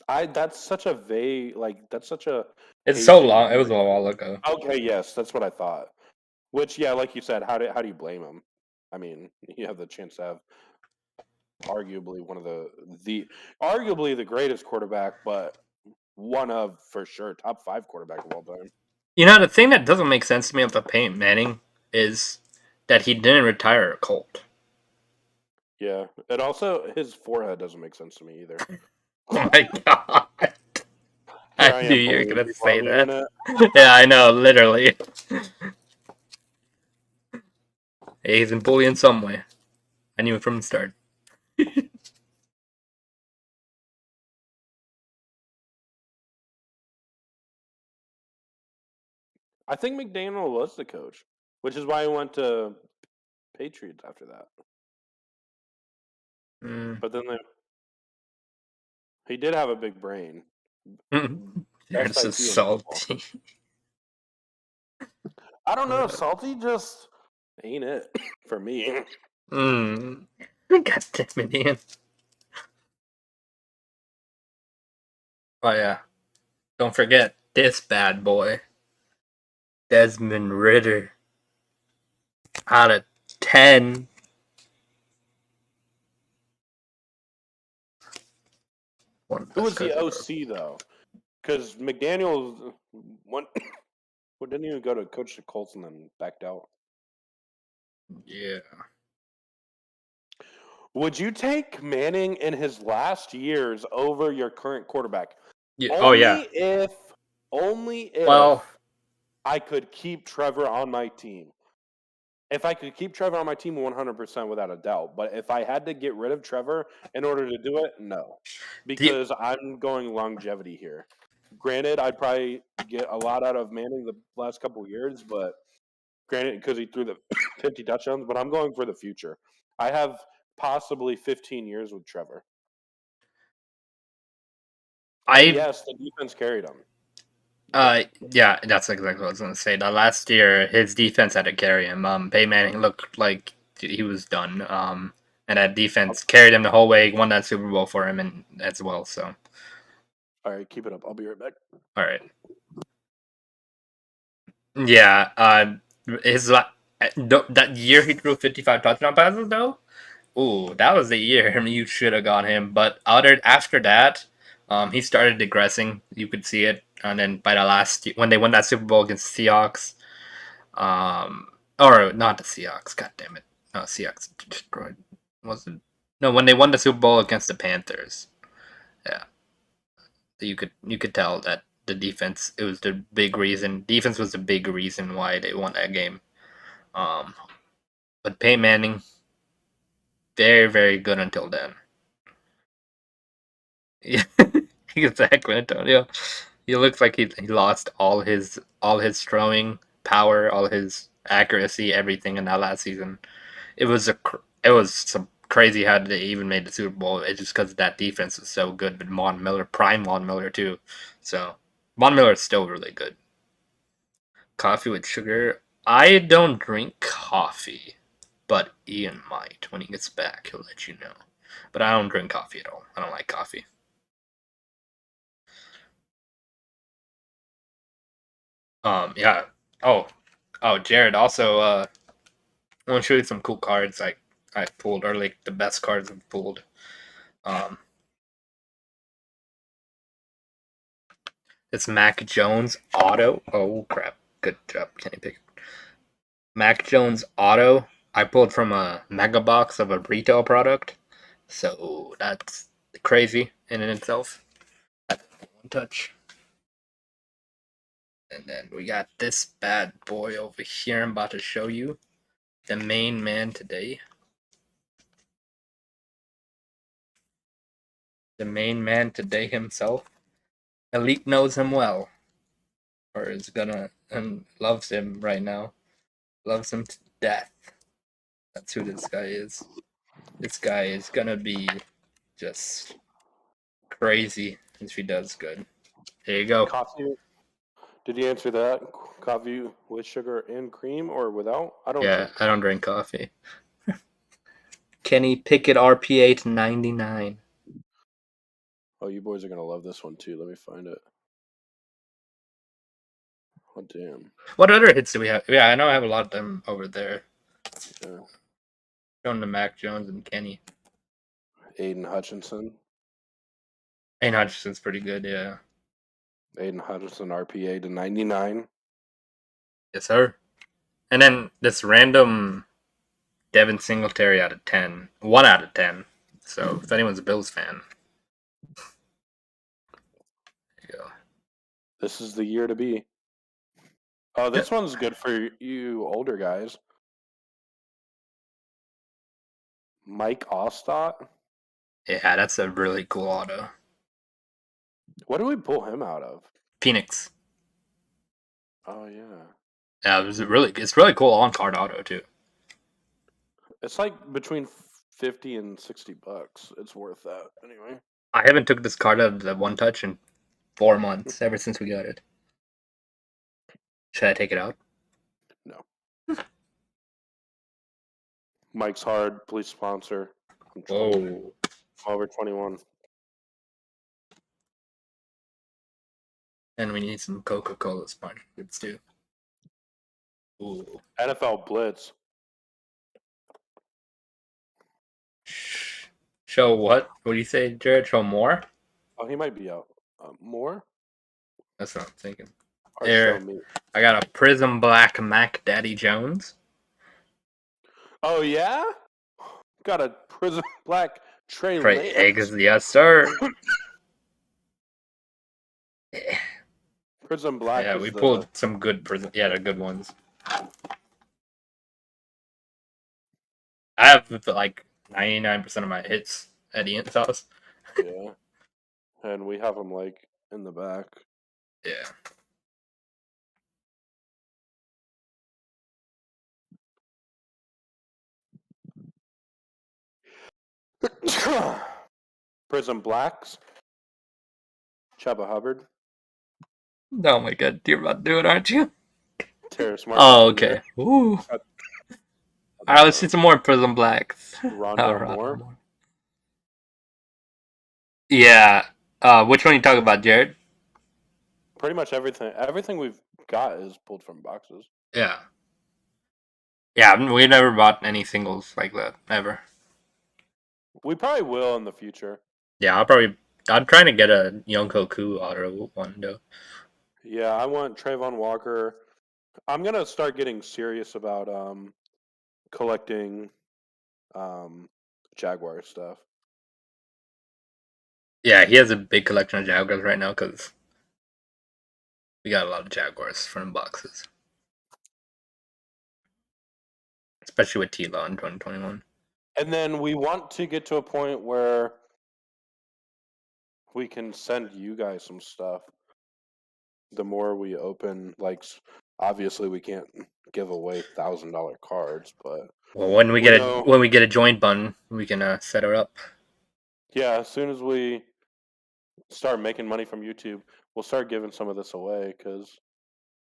That's such a vague, that's such a. It's so long. It was a while ago. Okay, yes, that's what I thought. Which, yeah, like you said, how do you blame him? I mean, you have the chance to have arguably one of arguably the greatest quarterback, but one of, for sure, top 5 quarterback of all time. You know, the thing that doesn't make sense to me about Peyton Manning is that he didn't retire a Colt. Yeah, and also his forehead doesn't make sense to me either. Oh my god! I knew you were gonna say that. It. Yeah, I know, literally. Hey, he's in bullying some way. I knew it from the start. I think McDaniel was the coach, which is why he went to Patriots after that. But then he did have a big brain. That's so salty. I don't know. Salty just ain't it for me. God damn it, Ian. Oh yeah. Don't forget this bad boy. Desmond Ritter. Out of 10. Who was the OC though? Because McDaniel didn't even go to coach the Colts and then backed out. Yeah. Would you take Manning in his last years over your current quarterback? Yeah. Only if I could keep Trevor on my team. If I could keep Trevor on my team 100% without a doubt. But if I had to get rid of Trevor in order to do it, no. Because I'm going longevity here. Granted, I'd probably get a lot out of Manning the last couple of years, but granted, because he threw the 50 touchdowns, but I'm going for the future. I have possibly 15 years with Trevor. Yes, the defense carried him. Yeah, that's exactly what I was going to say. The last year, his defense had to carry him. Peyton Manning looked like he was done. And that defense carried him the whole way, won that Super Bowl for him and as well. So, all right, keep it up. I'll be right back. All right. Yeah, that year he threw 55 touchdown passes though. Ooh, that was the year you should have got him. But after that, he started digressing. You could see it. And then by the when they won that Super Bowl against the Seahawks, or not the Seahawks, god damn it, no, Seahawks destroyed, wasn't, no, when they won the Super Bowl against the Panthers, yeah, you could tell that the defense, it was the big reason, defense was the big reason why they won that game. But Peyton Manning, very, very good until then. Yeah, exactly, Antonio. He looks like he lost all his throwing power, all his accuracy, everything in that last season. It was some crazy how they even made the Super Bowl. It's just because that defense was so good. But Von Miller, prime Von Miller too. So Von Miller is still really good. Coffee with sugar. I don't drink coffee, but Ian might. When he gets back, he'll let you know. But I don't drink coffee at all. I don't like coffee. Yeah. Oh, Jared. Also, I want to show you some cool cards I pulled, or like the best cards I've pulled. It's Mac Jones auto. Oh crap! Good job, Kenny Pickett. Mac Jones auto. I pulled from a mega box of a retail product, so that's crazy in and itself. One touch. And then we got this bad boy over here I'm about to show you. The main man today. The main man today himself. Elite knows him well. Or is gonna, and loves him right now. Loves him to death. That's who this guy is. This guy is gonna be just crazy if he does good. There you go. Coffee. Did you answer that? Coffee with sugar and cream or without? I don't drink coffee. Kenny Pickett RPA to 99. Oh, you boys are gonna love this one too. Let me find it. Oh damn. What other hits do we have? Yeah, I know I have a lot of them over there. Yeah. Showing the Mac Jones and Kenny. Aiden Hutchinson. Aiden Hutchinson's pretty good, yeah. Aiden Hutchinson RPA to 99. Yes, sir. And then this random Devin Singletary out of 10. 1 out of 10. So if anyone's a Bills fan, there you go. This is the year to be. Oh, this one's good for you older guys. Mike Ostott. Yeah, that's a really cool auto. What do we pull him out of? Phoenix. Oh yeah. Yeah, it's really cool on card auto too. It's like between $50 and $60. It's worth that anyway. I haven't took this card out of the one touch in 4 months ever since we got it. Should I take it out? No. Mike's Hard, please sponsor. Whoa. Over 21. And we need some Coca-Cola sponsorships too. Ooh. NFL Blitz. Show what? What do you say, Jared? Show more? Oh, he might be out. More? That's what I'm thinking. Or There. show me. I got a Prism Black Mac Daddy Jones. Oh, yeah? Got a Prism Black Trey Eggs, yes, sir. Prism Black. Yeah, we pulled some good Prism. Yeah, they're good ones. I have like 99% of my hits at Ian's house. Yeah. And we have them like in the back. Yeah. Prism Blacks. Chuba Hubbard. Oh my god, you're about to do it, aren't you? Terrace Martin. Oh, okay. Ooh. Alright, let's see some more Prism Blacks. Rondo Moore. Yeah. Which one are you talking about, Jared? Pretty much everything. Everything we've got is pulled from boxes. Yeah. Yeah, we never bought any singles like that, ever. We probably will in the future. Yeah, I'm trying to get a Yonko Ku auto one, though. Yeah, I want Trayvon Walker. I'm gonna start getting serious about collecting Jaguar stuff. Yeah, he has a big collection of Jaguars right now because we got a lot of Jaguars from boxes, especially with T-Law in 2021. And then we want to get to a point where we can send you guys some stuff. The more we open, like, obviously we can't give away $1,000 cards, but Well, when we get a joint button, we can set her up. Yeah, as soon as we start making money from YouTube, we'll start giving some of this away. Because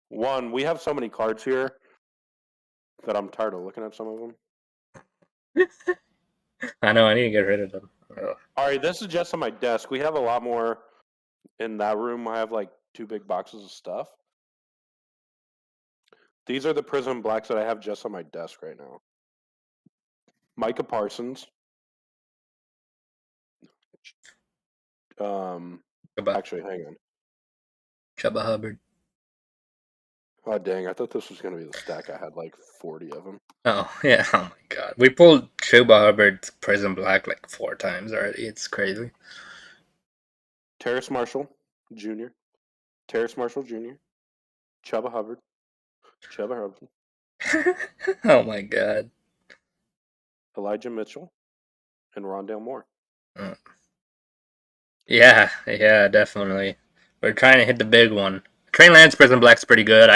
one, we have so many cards here that I'm tired of looking at some of them. I know, I need to get rid of them. All right, this is just on my desk. We have a lot more in that room. I have like 2 big boxes of stuff. These are the Prism Blacks that I have just on my desk right now. Micah Parsons. Actually, hang on. Chuba Hubbard. Oh, dang. I thought this was going to be the stack. I had like 40 of them. Oh, yeah. Oh, my God. We pulled Chuba Hubbard's Prism Black like 4 times already. It's crazy. Terrace Marshall Jr. Terrace Marshall Jr. Chuba Hubbard. Oh, my God. Elijah Mitchell. And Rondale Moore. Yeah, definitely. We're trying to hit the big one. Trey Lance Prism Black's pretty good.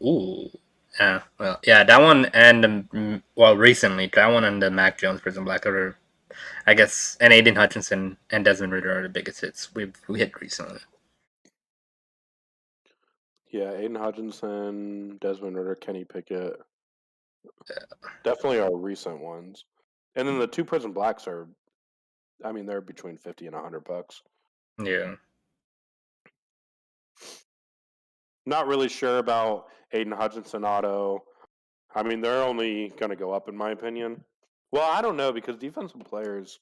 Ooh. Yeah, well, yeah, that one and, recently, that one and the Mac Jones Prism Black are, I guess, and Aiden Hutchinson and Desmond Ritter are the biggest hits we hit recently. Yeah, Aiden Hutchinson, Desmond Ritter, Kenny Pickett. Yeah. Definitely our recent ones. And then the 2 Prism Blacks are, I mean, they're between $50 and $100. Yeah. Not really sure about Aiden Hutchinson auto. I mean, they're only going to go up, in my opinion. Well, I don't know, because defensive players,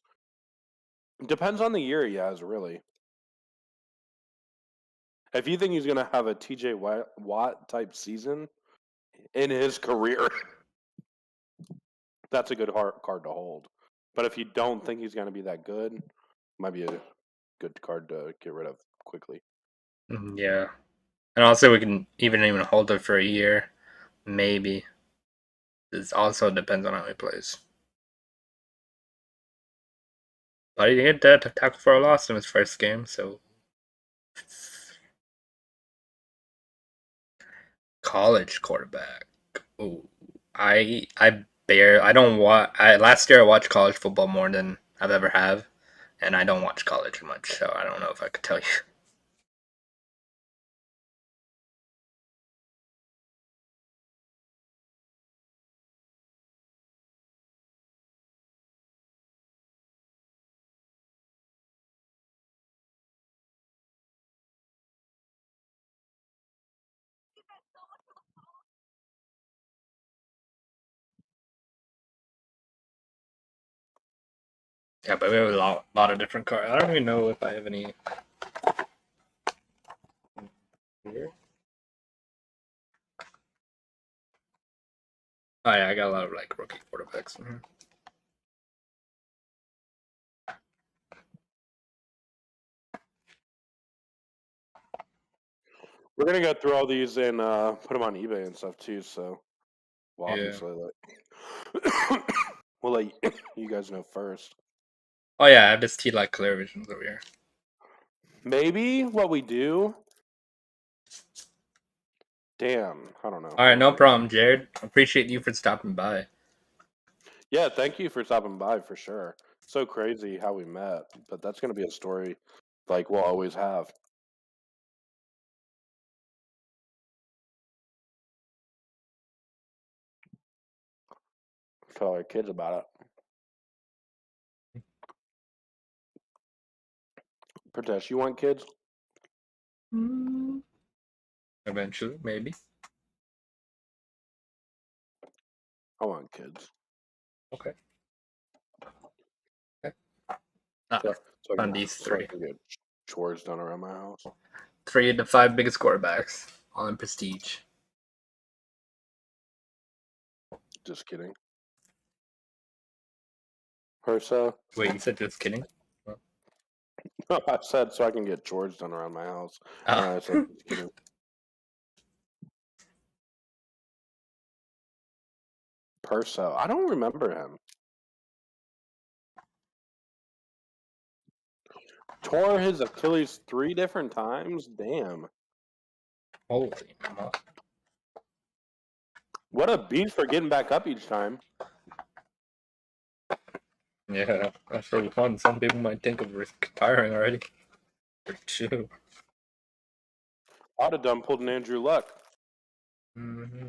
depends on the year he has, really. If you think he's going to have a TJ Watt type season in his career, that's a good card to hold. But if you don't think he's going to be that good, might be a good card to get rid of quickly. Yeah. And also we can even hold it for a year. Maybe. It also depends on how he plays. But he did tackle for a loss in his first game, so college quarterback. Ooh. Last year I watched college football more than I've ever have, and I don't watch college much, so I don't know if I could tell you. Yeah, but we have a lot of different cards. I don't even know if I have any here. Oh yeah, I got a lot of like rookie quarterbacks in here. We're gonna go through all these and put them on eBay and stuff too. So, well, obviously, we'll let you guys know first. Oh yeah, I have this T-Light Clear Visions over here. Maybe what we do. Damn, I don't know. All right, no problem, Jared. Appreciate you for stopping by. Yeah, thank you for stopping by for sure. So crazy how we met, but that's gonna be a story like we'll always have. Tell our kids about it. Pratesh, you want kids? Eventually, maybe. I want kids. Okay. So I on can, these so I 3. can get chores done around my house. 3 of the 5 biggest quarterbacks, all in prestige. Just kidding. Persa. Wait, you said just kidding? I said so I can get chores done around my house. Oh. I said just kidding. Persa. I don't remember him. Tore his Achilles 3 different times? Damn. Holy moly. What a beast for getting back up each time. Yeah, that's really fun. Some people might think of retiring already. Or 2. I'd have done pulled an Andrew Luck. Mm-hmm.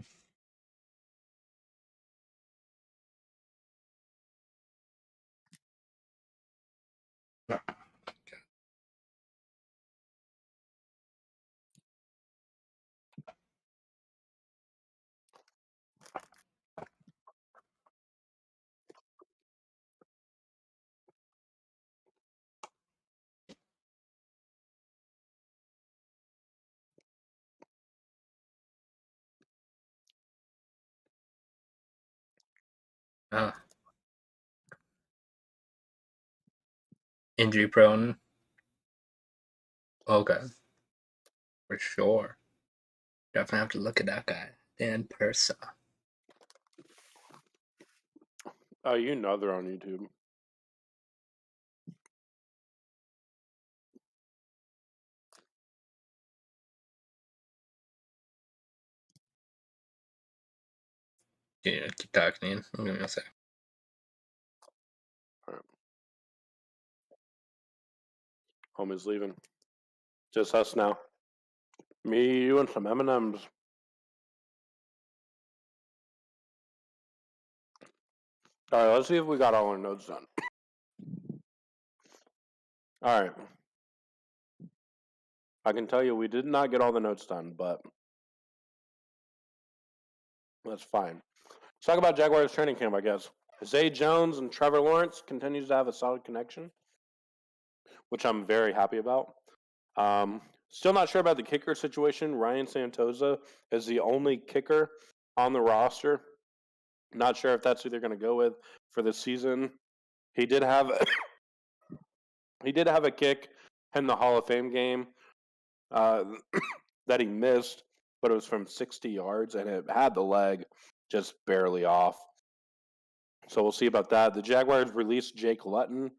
Injury prone. Okay. For sure. Definitely have to look at that guy. Dan Persa. Oh, you know they're on YouTube. Yeah, keep talking in. I'm gonna say. Homie's leaving. Just us now. Me, you, and some M&Ms. All right, let's see if we got all our notes done. All right. I can tell you we did not get all the notes done, but that's fine. Let's talk about Jaguars training camp, I guess. Zay Jones and Trevor Lawrence continues to have a solid connection, which I'm very happy about. Still not sure about the kicker situation. Ryan Santosa is the only kicker on the roster. Not sure if that's who they're going to go with for the season. He did have a kick in the Hall of Fame game that he missed, but it was from 60 yards, and it had the leg just barely off. So we'll see about that. The Jaguars released Jake Luton.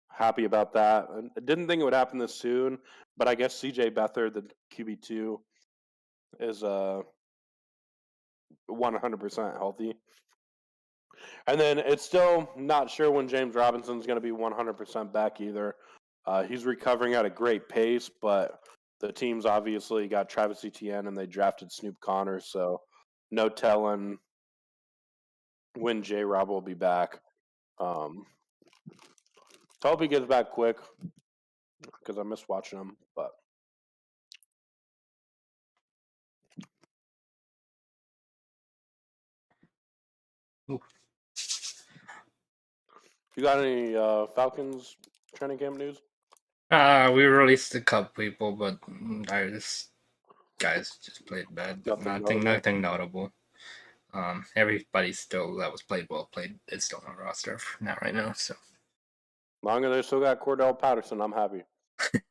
Happy about that. I didn't think it would happen this soon, but I guess CJ Beathard, the QB2, is 100% healthy. And then it's still not sure when James Robinson's going to be 100% back either. He's recovering at a great pace, but the team's obviously got Travis Etienne and they drafted Snoop Connor, so no telling when J-Rob will be back. So I hope he gets back quick because I miss watching him. But Ooh. You got any Falcons training camp news? We released a couple people, but this guys just played bad. Nothing notable. Everybody still that was played well is still on the roster for now right now. So Long as they still got Cordell Patterson, I'm happy.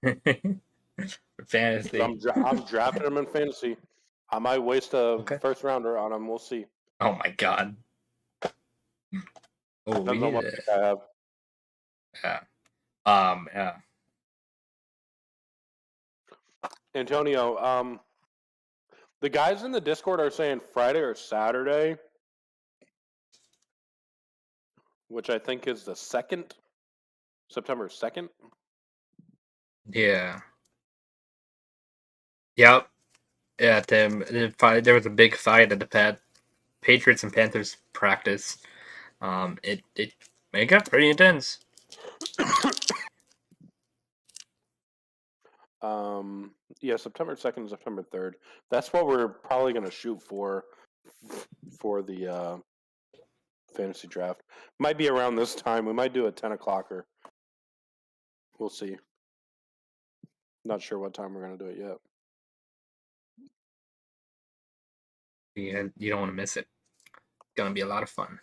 For fantasy, I'm drafting him in fantasy. I might waste a first rounder on him. We'll see. Oh my god. Oh, Depends on what pick I have. Yeah. Yeah. Antonio, the guys in the Discord are saying Friday or Saturday, which I think is the 2nd, September 2nd. Yeah. Yep. Yeah, there was a big fight at the Patriots and Panthers practice. It got pretty intense. Yeah, September 2nd, September 3rd. That's what we're probably going to shoot for the fantasy draft. Might be around this time. We might do a 10 o'clocker. We'll see. Not sure what time we're going to do it yet. You don't want to miss it. It's gonna be a lot of fun.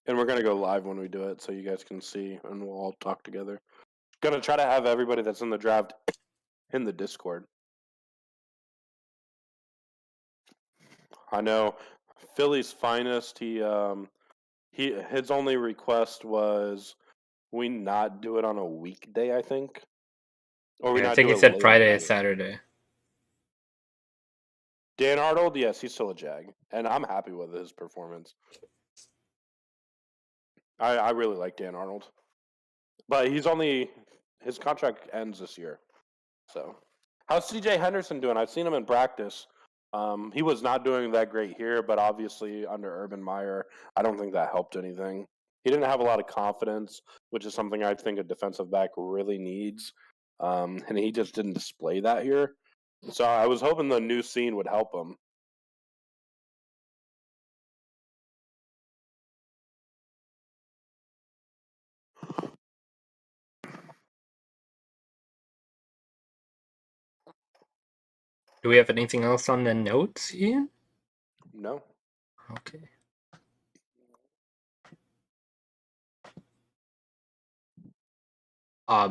And we're gonna go live when we do it, so you guys can see, and we'll all talk together. Gonna try to have everybody that's in the draft in the Discord. I know Philly's finest. His only request was we not do it on a weekday, I think. Or we Yeah, I not think do he it said late Friday night. and Saturday. Dan Arnold, yes, he's still a Jag, and I'm happy with his performance. I really like Dan Arnold, but his contract ends this year. So, how's CJ Henderson doing? I've seen him in practice. He was not doing that great here, but obviously under Urban Meyer, I don't think that helped anything. He didn't have a lot of confidence, which is something I think a defensive back really needs, and he just didn't display that here. So I was hoping the new scene would help him. Do we have anything else on the notes, Ian? No. Okay.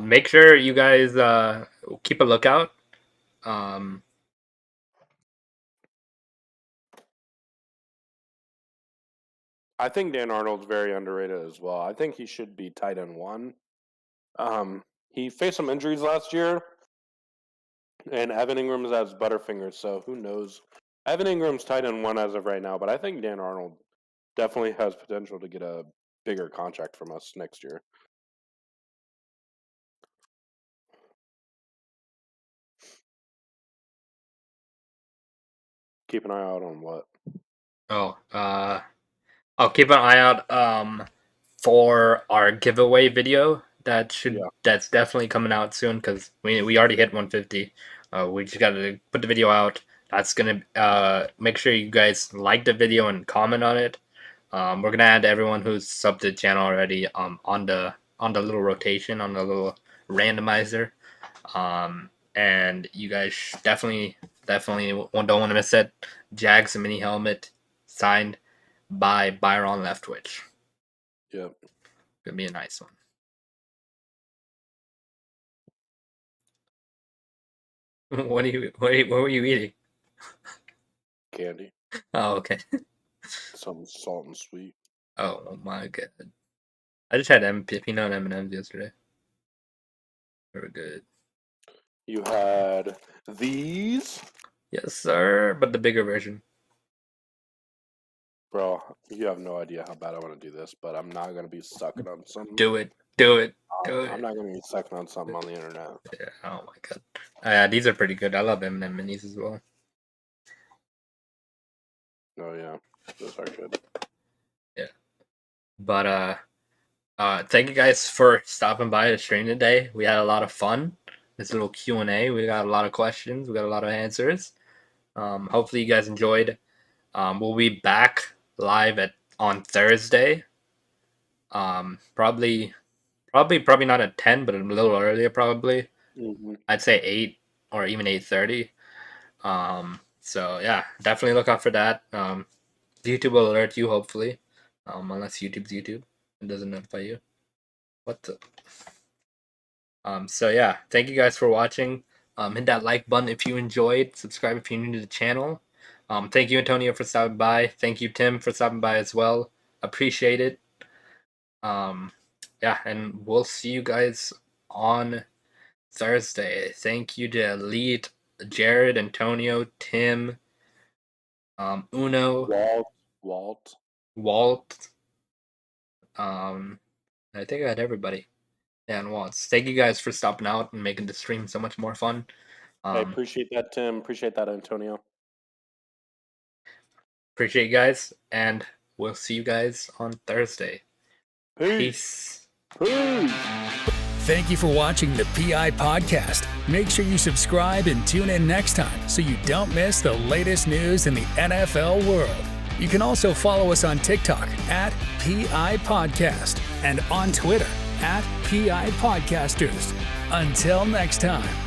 Make sure you guys keep a lookout. I think Dan Arnold's very underrated as well. I think he should be tight end 1. He faced some injuries last year, and Evan Ingram's has Butterfingers, so who knows? Evan Ingram's tight end 1 as of right now, but I think Dan Arnold definitely has potential to get a bigger contract from us next year. Keep an eye out on what? I'll keep an eye out for our giveaway video. That's definitely coming out soon because we already hit 150. We just gotta put the video out. That's gonna make sure you guys like the video and comment on it. We're gonna add everyone who's subbed to the channel already on the little rotation, on the little randomizer. And you guys definitely don't want to miss it. Jags mini helmet signed by Byron Leftwich. Yep. Gonna be a nice one. What were you eating? Candy. Oh, okay. Some salt and sweet. Oh my god. I just had peanut M&M's yesterday. They were good. You had these? Yes, sir. But the bigger version. Bro, you have no idea how bad I want to do this, but I'm not going to be sucking on something. Do it. I'm not going to be sucking on something on the internet. Yeah, oh my god. These are pretty good. I love M&M minis as well. Oh, yeah. Those are good. Yeah. But, thank you guys for stopping by the stream today. We had a lot of fun. This little Q&A. We got a lot of questions. We got a lot of answers. Hopefully you guys enjoyed. We'll be back live on Thursday. Probably not at 10, but a little earlier probably. Mm-hmm. I'd say 8 or even 8:30. So yeah, definitely look out for that. YouTube will alert you hopefully. Unless YouTube's YouTube. It doesn't notify you. What the? So yeah, thank you guys for watching. Hit that like button if you enjoyed. Subscribe if you're new to the channel. Thank you, Antonio, for stopping by. Thank you, Tim, for stopping by as well. Appreciate it. Yeah, and we'll see you guys on Thursday. Thank you to Elite, Jared, Antonio, Tim, Uno, Walt. I think I had everybody. Yeah, and Walt. Thank you guys for stopping out and making the stream so much more fun. I appreciate that, Tim. Appreciate that, Antonio. Appreciate you guys, and we'll see you guys on Thursday. Peace. Thank you for watching the PI Podcast. Make sure you subscribe and tune in next time so you don't miss the latest news in the NFL world. You can also follow us on TikTok at PI Podcast and on Twitter at PIPodcasters. Until next time.